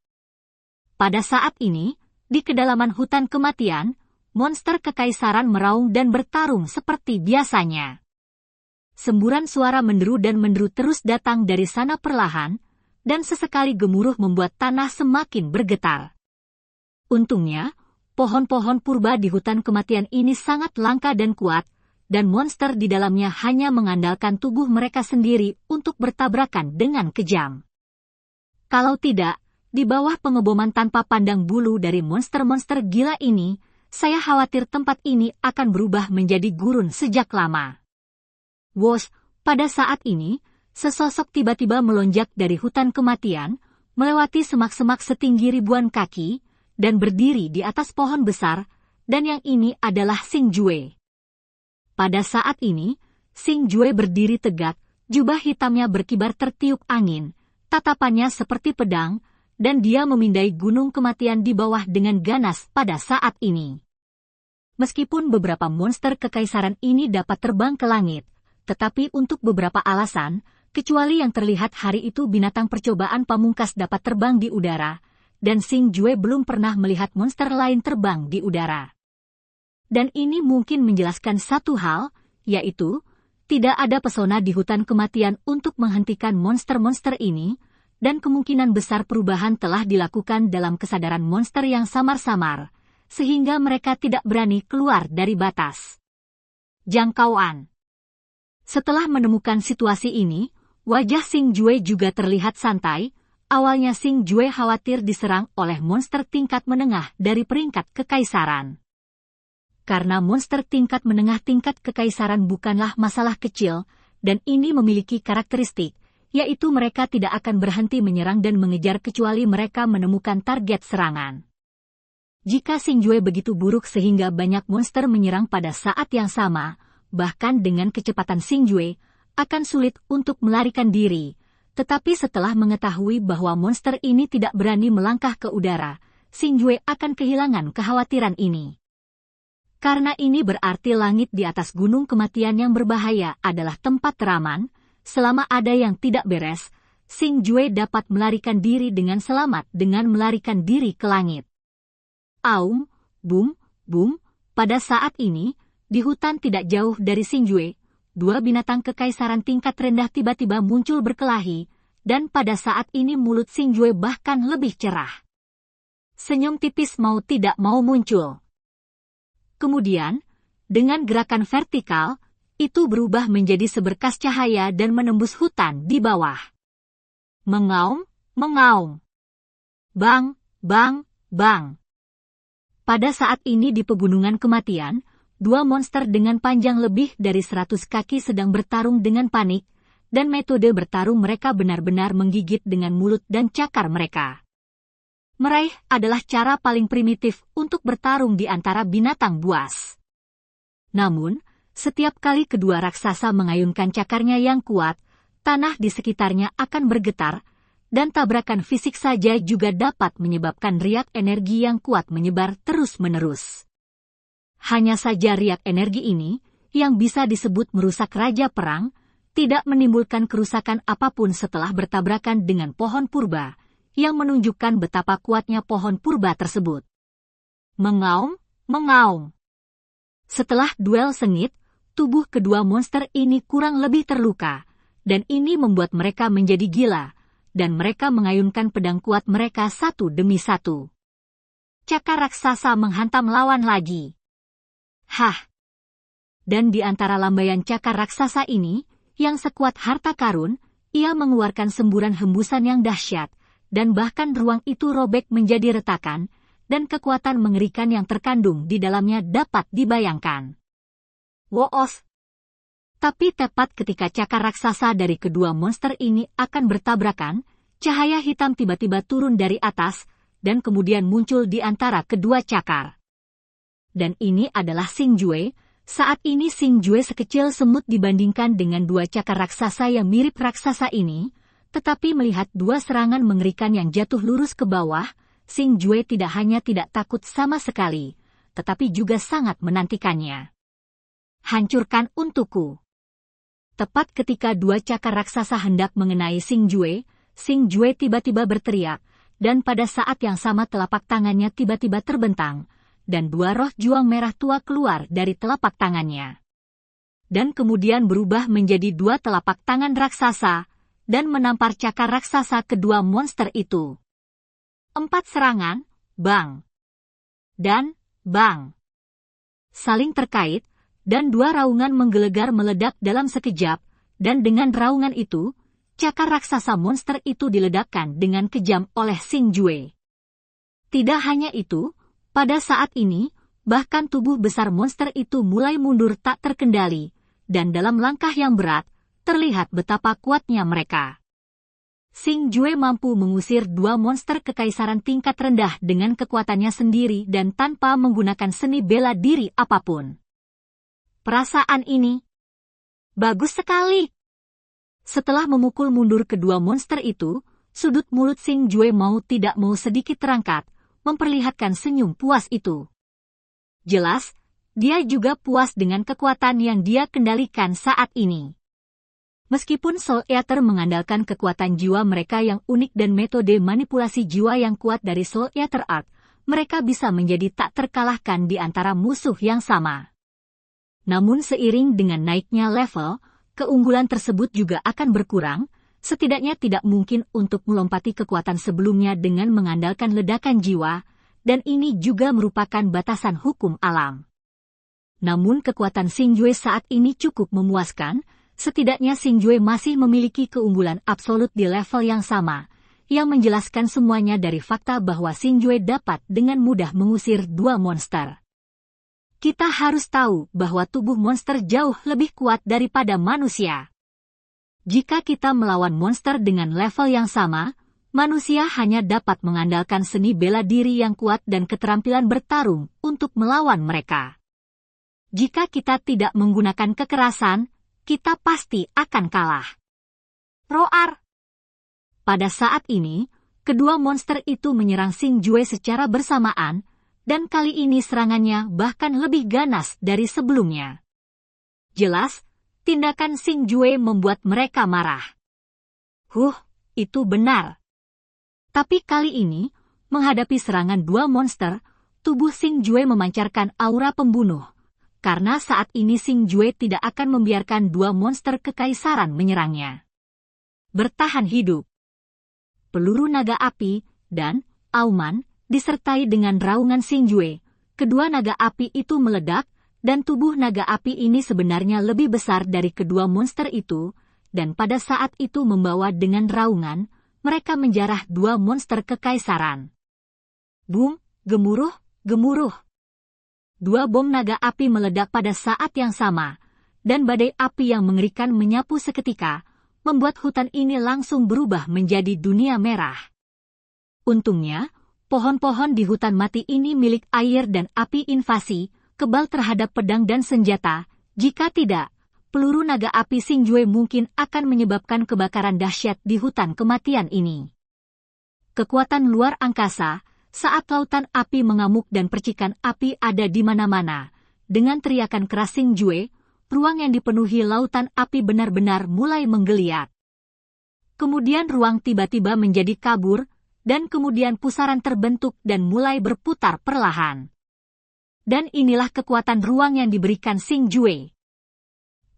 S1: Pada saat ini, di kedalaman hutan kematian, monster kekaisaran meraung dan bertarung seperti biasanya. Semburan suara menderu dan menderu terus datang dari sana perlahan, dan sesekali gemuruh membuat tanah semakin bergetar. Untungnya, pohon-pohon purba di hutan kematian ini sangat langka dan kuat, dan monster di dalamnya hanya mengandalkan tubuh mereka sendiri untuk bertabrakan dengan kejam. Kalau tidak, di bawah pengeboman tanpa pandang bulu dari monster-monster gila ini, saya khawatir tempat ini akan berubah menjadi gurun sejak lama. Wos, pada saat ini, sesosok tiba-tiba melonjak dari hutan kematian, melewati semak-semak setinggi ribuan kaki, dan berdiri di atas pohon besar, dan yang ini adalah Xing Jue. Pada saat ini, Xing Jue berdiri tegak, jubah hitamnya berkibar tertiup angin, tatapannya seperti pedang, dan dia memindai gunung kematian di bawah dengan ganas pada saat ini. Meskipun beberapa monster kekaisaran ini dapat terbang ke langit, tetapi untuk beberapa alasan, kecuali yang terlihat hari itu binatang percobaan pamungkas dapat terbang di udara, dan Xing Jue belum pernah melihat monster lain terbang di udara. Dan ini mungkin menjelaskan satu hal, yaitu, tidak ada pesona di hutan kematian untuk menghentikan monster-monster ini, dan kemungkinan besar perubahan telah dilakukan dalam kesadaran monster yang samar-samar, sehingga mereka tidak berani keluar dari batas jangkauan. Setelah menemukan situasi ini, wajah Xing Jue juga terlihat santai. Awalnya Xing Jue khawatir diserang oleh monster tingkat menengah dari peringkat kekaisaran. Karena monster tingkat menengah tingkat kekaisaran bukanlah masalah kecil, dan ini memiliki karakteristik, yaitu mereka tidak akan berhenti menyerang dan mengejar kecuali mereka menemukan target serangan. Jika Xing Jue begitu buruk sehingga banyak monster menyerang pada saat yang sama, bahkan dengan kecepatan Xing Jue, akan sulit untuk melarikan diri. Tetapi setelah mengetahui bahwa monster ini tidak berani melangkah ke udara, Xing Jue akan kehilangan kekhawatiran ini. Karena ini berarti langit di atas gunung kematian yang berbahaya adalah tempat teraman, selama ada yang tidak beres, Xing Jue dapat melarikan diri dengan selamat dengan melarikan diri ke langit. Aum, bum, bum, pada saat ini, di hutan tidak jauh dari Xing Jue, dua binatang kekaisaran tingkat rendah tiba-tiba muncul berkelahi, dan pada saat ini mulut Xing Jue bahkan lebih cerah. Senyum tipis mau tidak mau muncul. Kemudian, dengan gerakan vertikal, itu berubah menjadi seberkas cahaya dan menembus hutan di bawah. Mengaum, mengaum. Bang, bang, bang. Pada saat ini di pegunungan kematian, dua monster dengan panjang lebih dari 100 kaki sedang bertarung dengan panik, dan metode bertarung mereka benar-benar menggigit dengan mulut dan cakar mereka. Meraih adalah cara paling primitif untuk bertarung di antara binatang buas. Namun, setiap kali kedua raksasa mengayunkan cakarnya yang kuat, tanah di sekitarnya akan bergetar, dan tabrakan fisik saja juga dapat menyebabkan riak energi yang kuat menyebar terus-menerus. Hanya saja riak energi ini, yang bisa disebut merusak Raja Perang, tidak menimbulkan kerusakan apapun setelah bertabrakan dengan pohon purba, yang menunjukkan betapa kuatnya pohon purba tersebut. Mengaum, mengaum. Setelah duel sengit, tubuh kedua monster ini kurang lebih terluka, dan ini membuat mereka menjadi gila, dan mereka mengayunkan pedang kuat mereka satu demi satu. Cakar raksasa menghantam lawan lagi. Hah! Dan di antara lambaian cakar raksasa ini, yang sekuat harta karun, ia mengeluarkan semburan hembusan yang dahsyat, dan bahkan ruang itu robek menjadi retakan, dan kekuatan mengerikan yang terkandung di dalamnya dapat dibayangkan. Woos! Tapi tepat ketika cakar raksasa dari kedua monster ini akan bertabrakan, cahaya hitam tiba-tiba turun dari atas, dan kemudian muncul di antara kedua cakar. Dan ini adalah Xing Jue. Saat ini Xing Jue sekecil semut dibandingkan dengan dua cakar raksasa yang mirip raksasa ini, tetapi melihat dua serangan mengerikan yang jatuh lurus ke bawah, Xing Jue tidak hanya tidak takut sama sekali, tetapi juga sangat menantikannya. Hancurkan untukku. Tepat ketika dua cakar raksasa hendak mengenai Xing Jue tiba-tiba berteriak, dan pada saat yang sama telapak tangannya tiba-tiba terbentang, dan dua roh juang merah tua keluar dari telapak tangannya. Dan kemudian berubah menjadi dua telapak tangan raksasa, dan menampar cakar raksasa kedua monster itu. 4 serangan, bang. Dan, bang. Saling terkait, dan dua raungan menggelegar meledak dalam sekejap, dan dengan raungan itu, cakar raksasa monster itu diledakkan dengan kejam oleh Xing Jue. Tidak hanya itu, pada saat ini, bahkan tubuh besar monster itu mulai mundur tak terkendali, dan dalam langkah yang berat, terlihat betapa kuatnya mereka. Xing Jue mampu mengusir 2 monster kekaisaran tingkat rendah dengan kekuatannya sendiri dan tanpa menggunakan seni bela diri apapun. Perasaan ini bagus sekali. Setelah memukul mundur kedua monster itu, sudut mulut Xing Jue mau tidak mau sedikit terangkat, memperlihatkan senyum puas itu. Jelas, dia juga puas dengan kekuatan yang dia kendalikan saat ini. Meskipun Soul Eater mengandalkan kekuatan jiwa mereka yang unik dan metode manipulasi jiwa yang kuat dari Soul Eater Art, mereka bisa menjadi tak terkalahkan di antara musuh yang sama. Namun seiring dengan naiknya level, keunggulan tersebut juga akan berkurang, setidaknya tidak mungkin untuk melompati kekuatan sebelumnya dengan mengandalkan ledakan jiwa, dan ini juga merupakan batasan hukum alam. Namun kekuatan Xing Jue saat ini cukup memuaskan, setidaknya Xing Jue masih memiliki keunggulan absolut di level yang sama, yang menjelaskan semuanya dari fakta bahwa Xing Jue dapat dengan mudah mengusir 2 monster. Kita harus tahu bahwa tubuh monster jauh lebih kuat daripada manusia. Jika kita melawan monster dengan level yang sama, manusia hanya dapat mengandalkan seni bela diri yang kuat dan keterampilan bertarung untuk melawan mereka. Jika kita tidak menggunakan kekerasan, kita pasti akan kalah. Roar! Pada saat ini, kedua monster itu menyerang Xing Jue secara bersamaan, dan kali ini serangannya bahkan lebih ganas dari sebelumnya. Jelas, tindakan Xing Jue membuat mereka marah. Itu benar. Tapi kali ini, menghadapi serangan 2 monster, tubuh Xing Jue memancarkan aura pembunuh. Karena saat ini Xing Jue tidak akan membiarkan 2 monster kekaisaran menyerangnya. Bertahan hidup. Peluru naga api dan auman disertai dengan raungan Xing Jue. Kedua naga api itu meledak, dan tubuh naga api ini sebenarnya lebih besar dari kedua monster itu, dan pada saat itu membawa dengan raungan, mereka menjarah 2 monster kekaisaran. Boom, gemuruh, gemuruh. 2 bom naga api meledak pada saat yang sama, dan badai api yang mengerikan menyapu seketika, membuat hutan ini langsung berubah menjadi dunia merah. Untungnya, pohon-pohon di hutan mati ini milik air dan api invasi, kebal terhadap pedang dan senjata. Jika tidak, peluru naga api Xing Jue mungkin akan menyebabkan kebakaran dahsyat di hutan kematian ini. Kekuatan luar angkasa. Saat lautan api mengamuk dan percikan api ada di mana-mana, dengan teriakan keras Xing Jue, ruang yang dipenuhi lautan api benar-benar mulai menggeliat. Kemudian ruang tiba-tiba menjadi kabur, dan kemudian pusaran terbentuk dan mulai berputar perlahan. Dan inilah kekuatan ruang yang diberikan Xing Jue.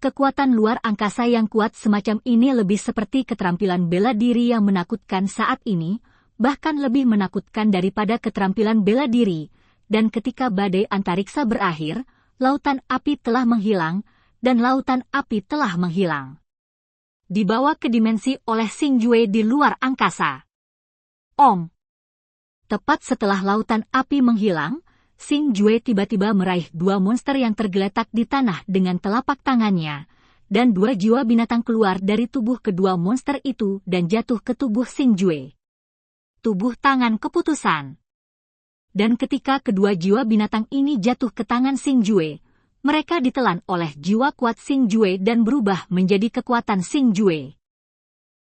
S1: Kekuatan luar angkasa yang kuat semacam ini lebih seperti keterampilan bela diri yang menakutkan saat ini, bahkan lebih menakutkan daripada keterampilan bela diri, dan ketika badai antariksa berakhir, lautan api telah menghilang, dan lautan api telah menghilang. Dibawa ke dimensi oleh Xing Jue di luar angkasa. Tepat setelah lautan api menghilang, Xing Jue tiba-tiba meraih 2 monster yang tergeletak di tanah dengan telapak tangannya, dan 2 jiwa binatang keluar dari tubuh kedua monster itu dan jatuh ke tubuh Xing Jue. Tubuh tangan keputusan. Dan ketika kedua jiwa binatang ini jatuh ke tangan Xing Jue, mereka ditelan oleh jiwa kuat Xing Jue dan berubah menjadi kekuatan Xing Jue.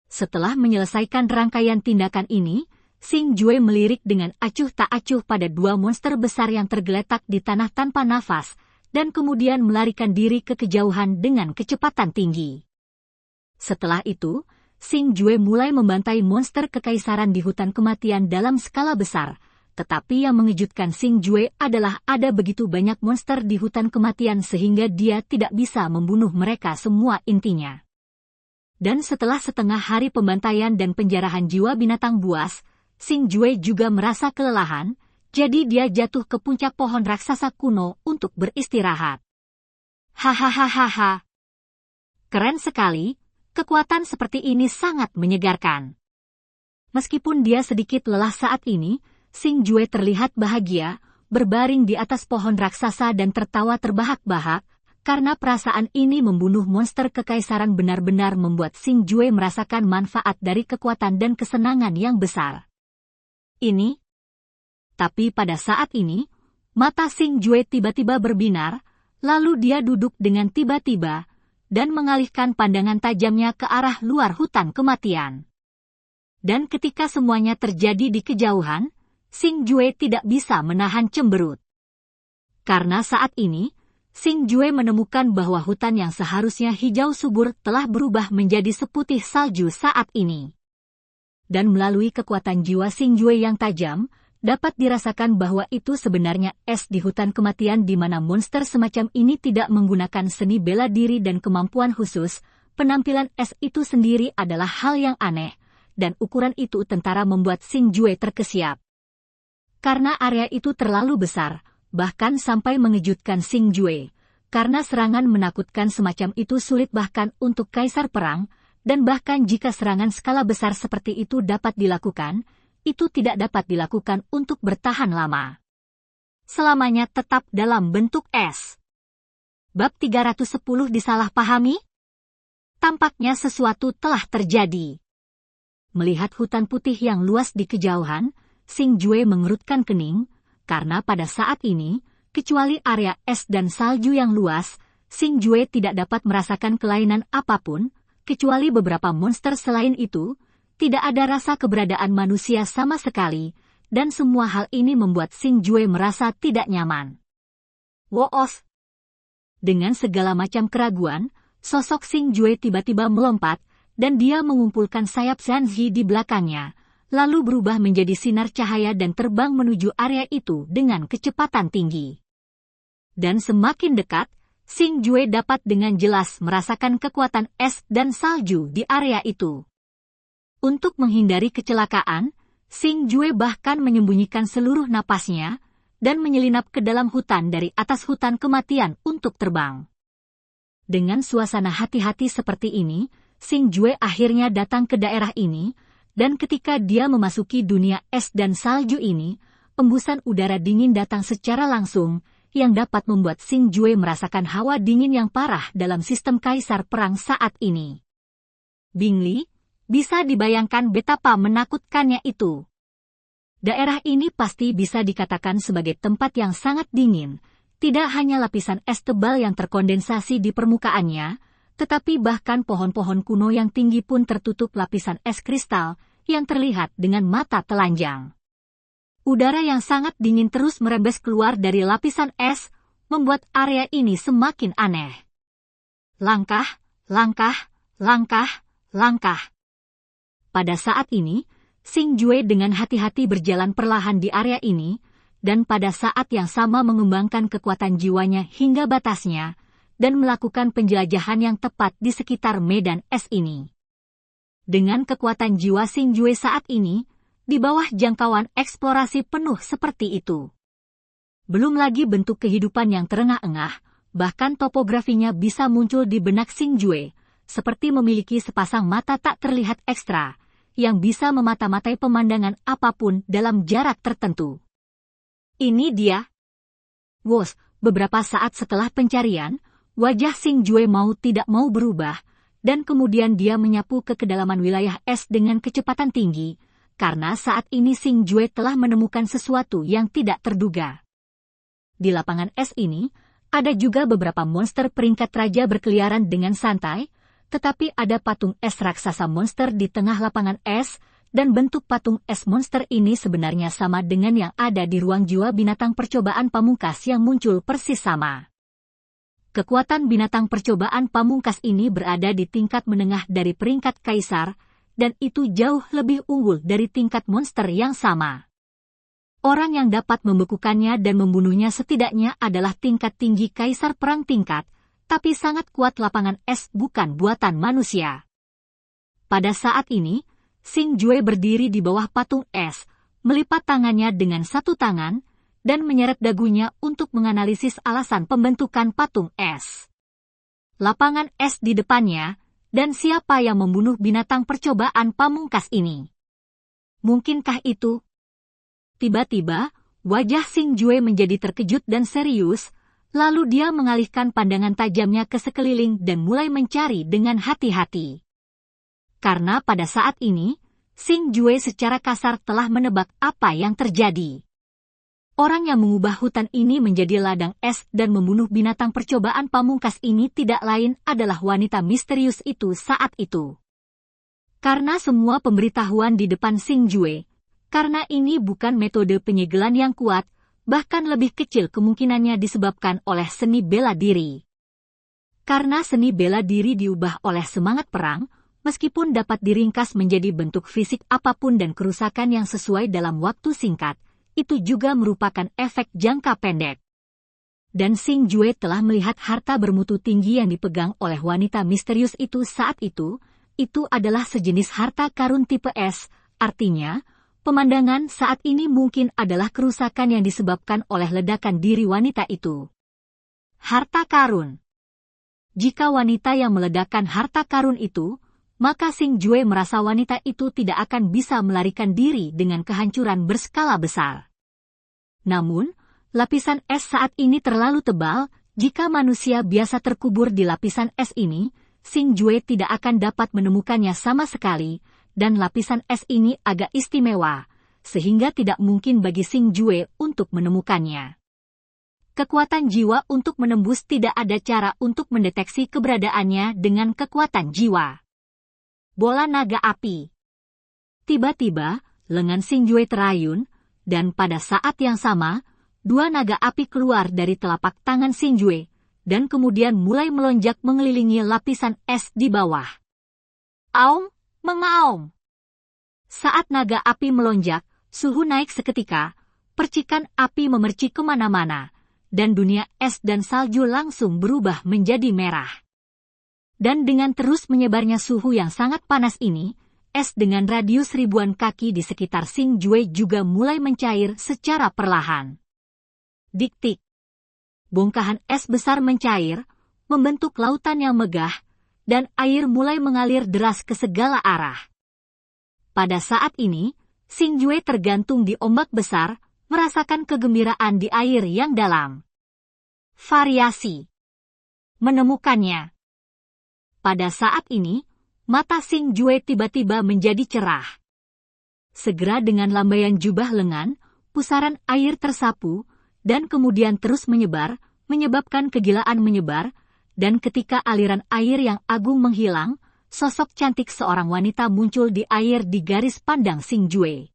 S1: Setelah menyelesaikan rangkaian tindakan ini, Xing Jue melirik dengan acuh tak acuh pada 2 monster besar yang tergeletak di tanah tanpa nafas, dan kemudian melarikan diri ke kejauhan dengan kecepatan tinggi. Setelah itu, Xing Jue mulai membantai monster kekaisaran di hutan kematian dalam skala besar, tetapi yang mengejutkan Xing Jue adalah ada begitu banyak monster di hutan kematian sehingga dia tidak bisa membunuh mereka semua intinya. Dan setelah setengah hari pembantaian dan penjarahan jiwa binatang buas, Xing Jue juga merasa kelelahan, jadi dia jatuh ke puncak pohon raksasa kuno untuk beristirahat. Hahaha. Keren sekali. Kekuatan seperti ini sangat menyegarkan. Meskipun dia sedikit lelah saat ini, Xing Jue terlihat bahagia, berbaring di atas pohon raksasa dan tertawa terbahak-bahak, Karena perasaan ini membunuh monster kekaisaran benar-benar membuat Xing Jue merasakan manfaat dari kekuatan dan kesenangan yang besar. Tapi pada saat ini, mata Xing Jue tiba-tiba berbinar, lalu dia duduk dengan tiba-tiba, dan mengalihkan pandangan tajamnya ke arah luar hutan kematian. Dan ketika semuanya terjadi di kejauhan, Xing Jue tidak bisa menahan cemberut. Karena saat ini, Xing Jue menemukan bahwa hutan yang seharusnya hijau subur telah berubah menjadi seputih salju saat ini. Dan melalui kekuatan jiwa Xing Jue yang tajam, dapat dirasakan bahwa itu sebenarnya es di hutan kematian di mana monster semacam ini tidak menggunakan seni bela diri dan kemampuan khusus. Penampilan es itu sendiri adalah hal yang aneh, dan ukuran itu tentara membuat Xing Jue terkesiap. Karena area itu terlalu besar, bahkan sampai mengejutkan Xing Jue, karena serangan menakutkan semacam itu sulit bahkan untuk kaisar perang, dan bahkan jika serangan skala besar seperti itu dapat dilakukan, itu tidak dapat dilakukan untuk bertahan lama. Selamanya tetap dalam bentuk es. Bab 310 disalahpahami? Tampaknya sesuatu telah terjadi. Melihat hutan putih yang luas di kejauhan, Xing Jue mengerutkan kening, karena pada saat ini, kecuali area es dan salju yang luas, Xing Jue tidak dapat merasakan kelainan apapun, kecuali beberapa monster selain itu, tidak ada rasa keberadaan manusia sama sekali, dan semua hal ini membuat Xing Jue merasa tidak nyaman. Woos! Dengan segala macam keraguan, sosok Xing Jue tiba-tiba melompat, dan dia mengumpulkan sayap Sanzi di belakangnya, lalu berubah menjadi sinar cahaya dan terbang menuju area itu dengan kecepatan tinggi. Dan semakin dekat, Xing Jue dapat dengan jelas merasakan kekuatan es dan salju di area itu. Untuk menghindari kecelakaan, Xing Jue bahkan menyembunyikan seluruh napasnya, dan menyelinap ke dalam hutan dari atas hutan kematian untuk terbang. Dengan suasana hati-hati seperti ini, Xing Jue akhirnya datang ke daerah ini, dan ketika dia memasuki dunia es dan salju ini, embusan udara dingin datang secara langsung, yang dapat membuat Xing Jue merasakan hawa dingin yang parah dalam sistem kaisar perang saat ini. Bingli, bisa dibayangkan betapa menakutkannya itu. Daerah ini pasti bisa dikatakan sebagai tempat yang sangat dingin, tidak hanya lapisan es tebal yang terkondensasi di permukaannya, tetapi bahkan pohon-pohon kuno yang tinggi pun tertutup lapisan es kristal yang terlihat dengan mata telanjang. Udara yang sangat dingin terus merembes keluar dari lapisan es, membuat area ini semakin aneh. Langkah, langkah, langkah, langkah. Pada saat ini, Xing Jue dengan hati-hati berjalan perlahan di area ini, dan pada saat yang sama mengembangkan kekuatan jiwanya hingga batasnya, dan melakukan penjelajahan yang tepat di sekitar medan es ini. Dengan kekuatan jiwa Xing Jue saat ini, di bawah jangkauan eksplorasi penuh seperti itu. Belum lagi bentuk kehidupan yang terengah-engah, bahkan topografinya bisa muncul di benak Xing Jue, seperti memiliki sepasang mata tak terlihat ekstra, yang bisa memata-matai pemandangan apapun dalam jarak tertentu. Ini dia. Wos, beberapa saat setelah pencarian, wajah Xing Jue mau tidak mau berubah, dan kemudian dia menyapu ke kedalaman wilayah es dengan kecepatan tinggi, karena saat ini Xing Jue telah menemukan sesuatu yang tidak terduga. Di lapangan es ini, ada juga beberapa monster peringkat raja berkeliaran dengan santai, tetapi ada patung es raksasa monster di tengah lapangan es, dan bentuk patung es monster ini sebenarnya sama dengan yang ada di ruang jiwa binatang percobaan pamungkas yang muncul persis sama. Kekuatan binatang percobaan pamungkas ini berada di tingkat menengah dari peringkat kaisar, dan itu jauh lebih unggul dari tingkat monster yang sama. Orang yang dapat membekukannya dan membunuhnya setidaknya adalah tingkat tinggi kaisar perang tingkat, tapi sangat kuat lapangan es bukan buatan manusia. Pada saat ini, Xing Jue berdiri di bawah patung es, melipat tangannya dengan satu tangan, dan menyeret dagunya untuk menganalisis alasan pembentukan patung es. Lapangan es di depannya, dan siapa yang membunuh binatang percobaan pamungkas ini? Mungkinkah itu? Tiba-tiba, wajah Xing Jue menjadi terkejut dan serius, Lalu dia mengalihkan pandangan tajamnya ke sekeliling dan mulai mencari dengan hati-hati. Karena pada saat ini, Xing Jue secara kasar telah menebak apa yang terjadi. Orang yang mengubah hutan ini menjadi ladang es dan membunuh binatang percobaan pamungkas ini tidak lain adalah wanita misterius itu saat itu. Karena semua pemberitahuan di depan Xing Jue, karena ini bukan metode penyegelan yang kuat, bahkan lebih kecil kemungkinannya disebabkan oleh seni bela diri. Karena seni bela diri diubah oleh semangat perang, meskipun dapat diringkas menjadi bentuk fisik apapun dan kerusakan yang sesuai dalam waktu singkat, itu juga merupakan efek jangka pendek. Dan Xing Jue telah melihat harta bermutu tinggi yang dipegang oleh wanita misterius itu saat itu adalah sejenis harta karun tipe S, artinya, pemandangan saat ini mungkin adalah kerusakan yang disebabkan oleh ledakan diri wanita itu. Harta karun. Jika wanita yang meledakkan harta karun itu, maka Xing Jue merasa wanita itu tidak akan bisa melarikan diri dengan kehancuran berskala besar. Namun, lapisan es saat ini terlalu tebal, jika manusia biasa terkubur di lapisan es ini, Xing Jue tidak akan dapat menemukannya sama sekali, dan lapisan es ini agak istimewa, sehingga tidak mungkin bagi Xing Jue untuk menemukannya. Kekuatan jiwa untuk menembus tidak ada cara untuk mendeteksi keberadaannya dengan kekuatan jiwa. Bola naga api. Tiba-tiba, lengan Xing Jue terayun, dan pada saat yang sama, dua naga api keluar dari telapak tangan Xing Jue, dan kemudian mulai melonjak mengelilingi lapisan es di bawah. Aum! Mengaum. Saat naga api melonjak, suhu naik seketika, percikan api memercik kemana-mana, dan dunia es dan salju langsung berubah menjadi merah. Dan dengan terus menyebarnya suhu yang sangat panas ini, es dengan radius ribuan kaki di sekitar Xing Jue juga mulai mencair secara perlahan. Dik-tik. Bongkahan es besar mencair, membentuk lautan yang megah, dan air mulai mengalir deras ke segala arah. Pada saat ini, Xing Jue tergantung di ombak besar, merasakan kegembiraan di air yang dalam. Variasi. Menemukannya. Pada saat ini, mata Xing Jue tiba-tiba menjadi cerah. Segera dengan lambaian jubah lengan, pusaran air tersapu, dan kemudian terus menyebar, menyebabkan kegilaan menyebar, dan ketika aliran air yang agung menghilang, sosok cantik seorang wanita muncul di air di garis pandang Xing Jue.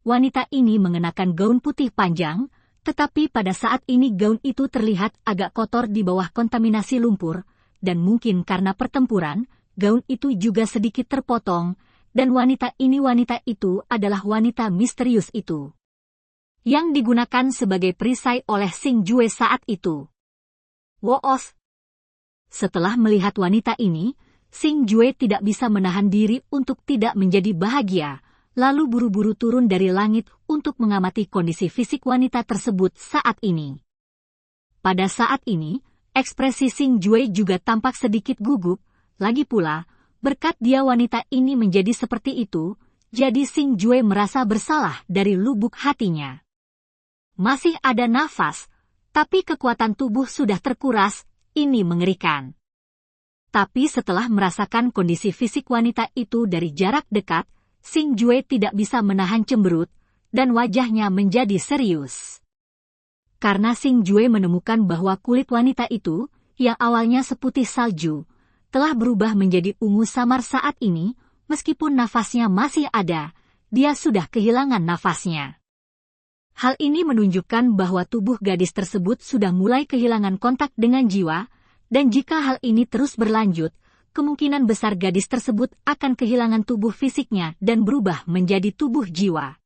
S1: Wanita ini mengenakan gaun putih panjang, tetapi pada saat ini gaun itu terlihat agak kotor di bawah kontaminasi lumpur, dan mungkin karena pertempuran, gaun itu juga sedikit terpotong, dan wanita itu adalah wanita misterius itu, yang digunakan sebagai perisai oleh Xing Jue saat itu. Woos! Setelah melihat wanita ini, Xing Jue tidak bisa menahan diri untuk tidak menjadi bahagia, lalu buru-buru turun dari langit untuk mengamati kondisi fisik wanita tersebut saat ini. Pada saat ini, ekspresi Xing Jue juga tampak sedikit gugup, lagi pula, berkat dia wanita ini menjadi seperti itu, jadi Xing Jue merasa bersalah dari lubuk hatinya. Masih ada nafas, tapi kekuatan tubuh sudah terkuras, ini mengerikan. Tapi setelah merasakan kondisi fisik wanita itu dari jarak dekat, Xing Jue tidak bisa menahan cemberut, dan wajahnya menjadi serius. Karena Xing Jue menemukan bahwa kulit wanita itu, yang awalnya seputih salju, telah berubah menjadi ungu samar saat ini, meskipun nafasnya masih ada, dia sudah kehilangan nafasnya. Hal ini menunjukkan bahwa tubuh gadis tersebut sudah mulai kehilangan kontak dengan jiwa, dan jika hal ini terus berlanjut, kemungkinan besar gadis tersebut akan kehilangan tubuh fisiknya dan berubah menjadi tubuh jiwa.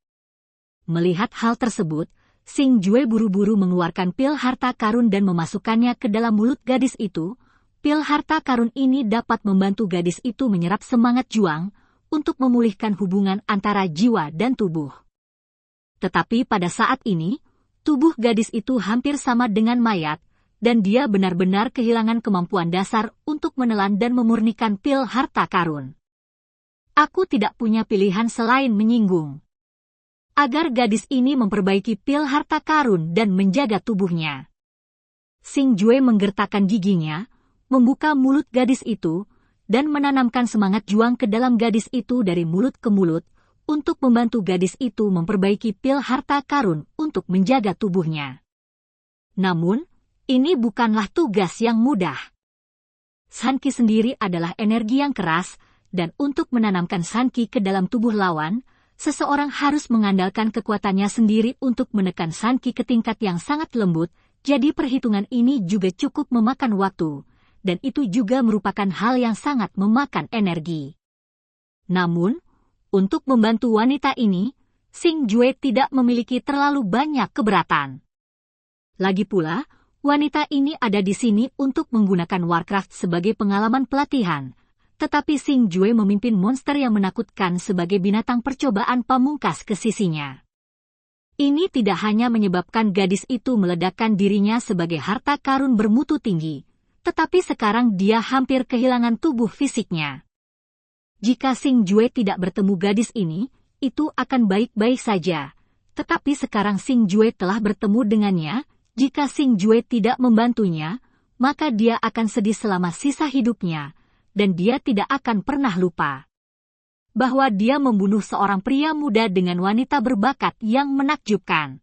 S1: Melihat hal tersebut, Xing Jue buru-buru mengeluarkan pil harta karun dan memasukkannya ke dalam mulut gadis itu. Pil harta karun ini dapat membantu gadis itu menyerap semangat juang untuk memulihkan hubungan antara jiwa dan tubuh. Tetapi pada saat ini, tubuh gadis itu hampir sama dengan mayat, dan dia benar-benar kehilangan kemampuan dasar untuk menelan dan memurnikan pil harta karun. Aku tidak punya pilihan selain menyinggung. Agar gadis ini memperbaiki pil harta karun dan menjaga tubuhnya. Xing Jue menggertakkan giginya, membuka mulut gadis itu, dan menanamkan semangat juang ke dalam gadis itu dari mulut ke mulut, untuk membantu gadis itu memperbaiki pil harta karun untuk menjaga tubuhnya. Namun, ini bukanlah tugas yang mudah. Sanqi sendiri adalah energi yang keras, dan untuk menanamkan Sanqi ke dalam tubuh lawan, seseorang harus mengandalkan kekuatannya sendiri untuk menekan Sanqi ke tingkat yang sangat lembut, jadi perhitungan ini juga cukup memakan waktu, dan itu juga merupakan hal yang sangat memakan energi. Namun, untuk membantu wanita ini, Xing Jue tidak memiliki terlalu banyak keberatan. Lagi pula, wanita ini ada di sini untuk menggunakan Warcraft sebagai pengalaman pelatihan, tetapi Xing Jue memimpin monster yang menakutkan sebagai binatang percobaan pamungkas ke sisinya. Ini tidak hanya menyebabkan gadis itu meledakkan dirinya sebagai harta karun bermutu tinggi, tetapi sekarang dia hampir kehilangan tubuh fisiknya. Jika Xing Jue tidak bertemu gadis ini, itu akan baik-baik saja. Tetapi sekarang Xing Jue telah bertemu dengannya, jika Xing Jue tidak membantunya, maka dia akan sedih selama sisa hidupnya, dan dia tidak akan pernah lupa bahwa dia membunuh seorang pria muda dengan wanita berbakat yang menakjubkan.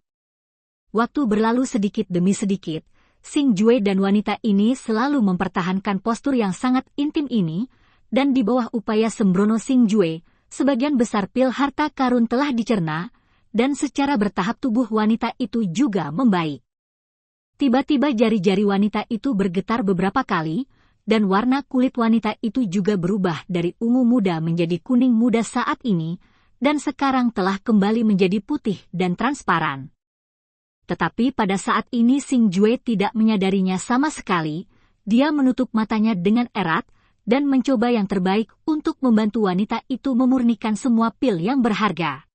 S1: Waktu berlalu sedikit demi sedikit, Xing Jue dan wanita ini selalu mempertahankan postur yang sangat intim ini, dan di bawah upaya sembrono Xing Jue, sebagian besar pil harta karun telah dicerna, dan secara bertahap tubuh wanita itu juga membaik. Tiba-tiba jari-jari wanita itu bergetar beberapa kali, dan warna kulit wanita itu juga berubah dari ungu muda menjadi kuning muda saat ini, dan sekarang telah kembali menjadi putih dan transparan. Tetapi pada saat ini Xing Jue tidak menyadarinya sama sekali, dia menutup matanya dengan erat, dan mencoba yang terbaik untuk membantu wanita itu memurnikan semua pil yang berharga.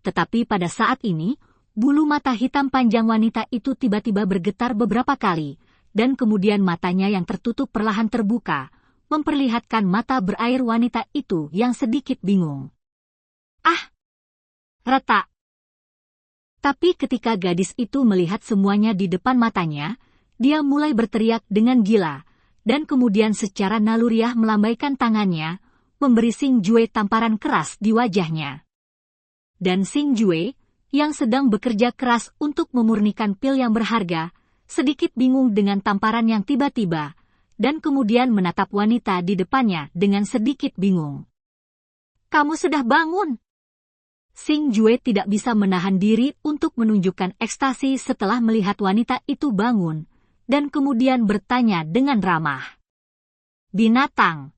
S1: Tetapi pada saat ini, bulu mata hitam panjang wanita itu tiba-tiba bergetar beberapa kali, dan kemudian matanya yang tertutup perlahan terbuka, memperlihatkan mata berair wanita itu yang sedikit bingung. Ah! Retak! Tapi ketika gadis itu melihat semuanya di depan matanya, dia mulai berteriak dengan gila, dan kemudian secara naluriah melambaikan tangannya, memberi Xing Jue tamparan keras di wajahnya. Dan Xing Jue, yang sedang bekerja keras untuk memurnikan pil yang berharga, sedikit bingung dengan tamparan yang tiba-tiba, dan kemudian menatap wanita di depannya dengan sedikit bingung. "Kamu sudah bangun?" Xing Jue tidak bisa menahan diri untuk menunjukkan ekstasi setelah melihat wanita itu bangun, dan kemudian bertanya dengan ramah. "Binatang."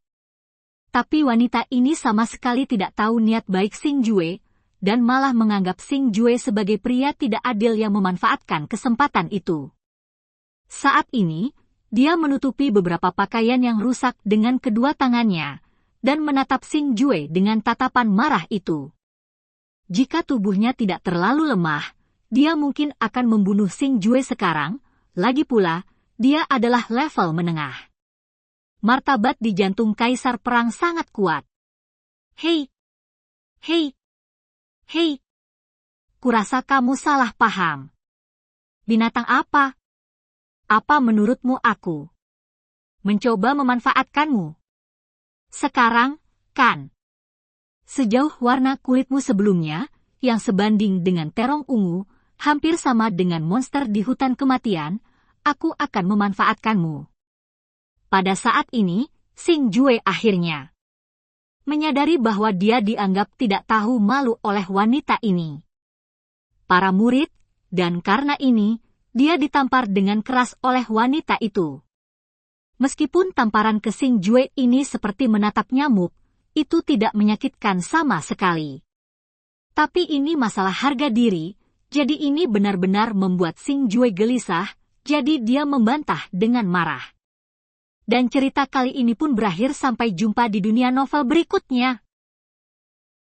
S1: Tapi wanita ini sama sekali tidak tahu niat baik Xing Jue, dan malah menganggap Xing Jue sebagai pria tidak adil yang memanfaatkan kesempatan itu. Saat ini, dia menutupi beberapa pakaian yang rusak dengan kedua tangannya, dan menatap Xing Jue dengan tatapan marah itu. Jika tubuhnya tidak terlalu lemah, dia mungkin akan membunuh Xing Jue sekarang, lagi pula, dia adalah level menengah. Martabat di jantung kaisar perang sangat kuat. Hei! Hei! Hei! Kurasa kamu salah paham. Binatang apa? Apa menurutmu aku mencoba memanfaatkanmu? Sekarang, kan? Sejauh warna kulitmu sebelumnya, yang sebanding dengan terong ungu, hampir sama dengan monster di hutan kematian, aku akan memanfaatkanmu. Pada saat ini, Xing Jue akhirnya menyadari bahwa dia dianggap tidak tahu malu oleh wanita ini. Para murid, dan karena ini, dia ditampar dengan keras oleh wanita itu. Meskipun tamparan ke Xing Jue ini seperti menatap nyamuk, itu tidak menyakitkan sama sekali. Tapi ini masalah harga diri, jadi ini benar-benar membuat Xing Jue gelisah, jadi dia membantah dengan marah. Dan cerita kali ini pun berakhir, sampai jumpa di dunia novel berikutnya.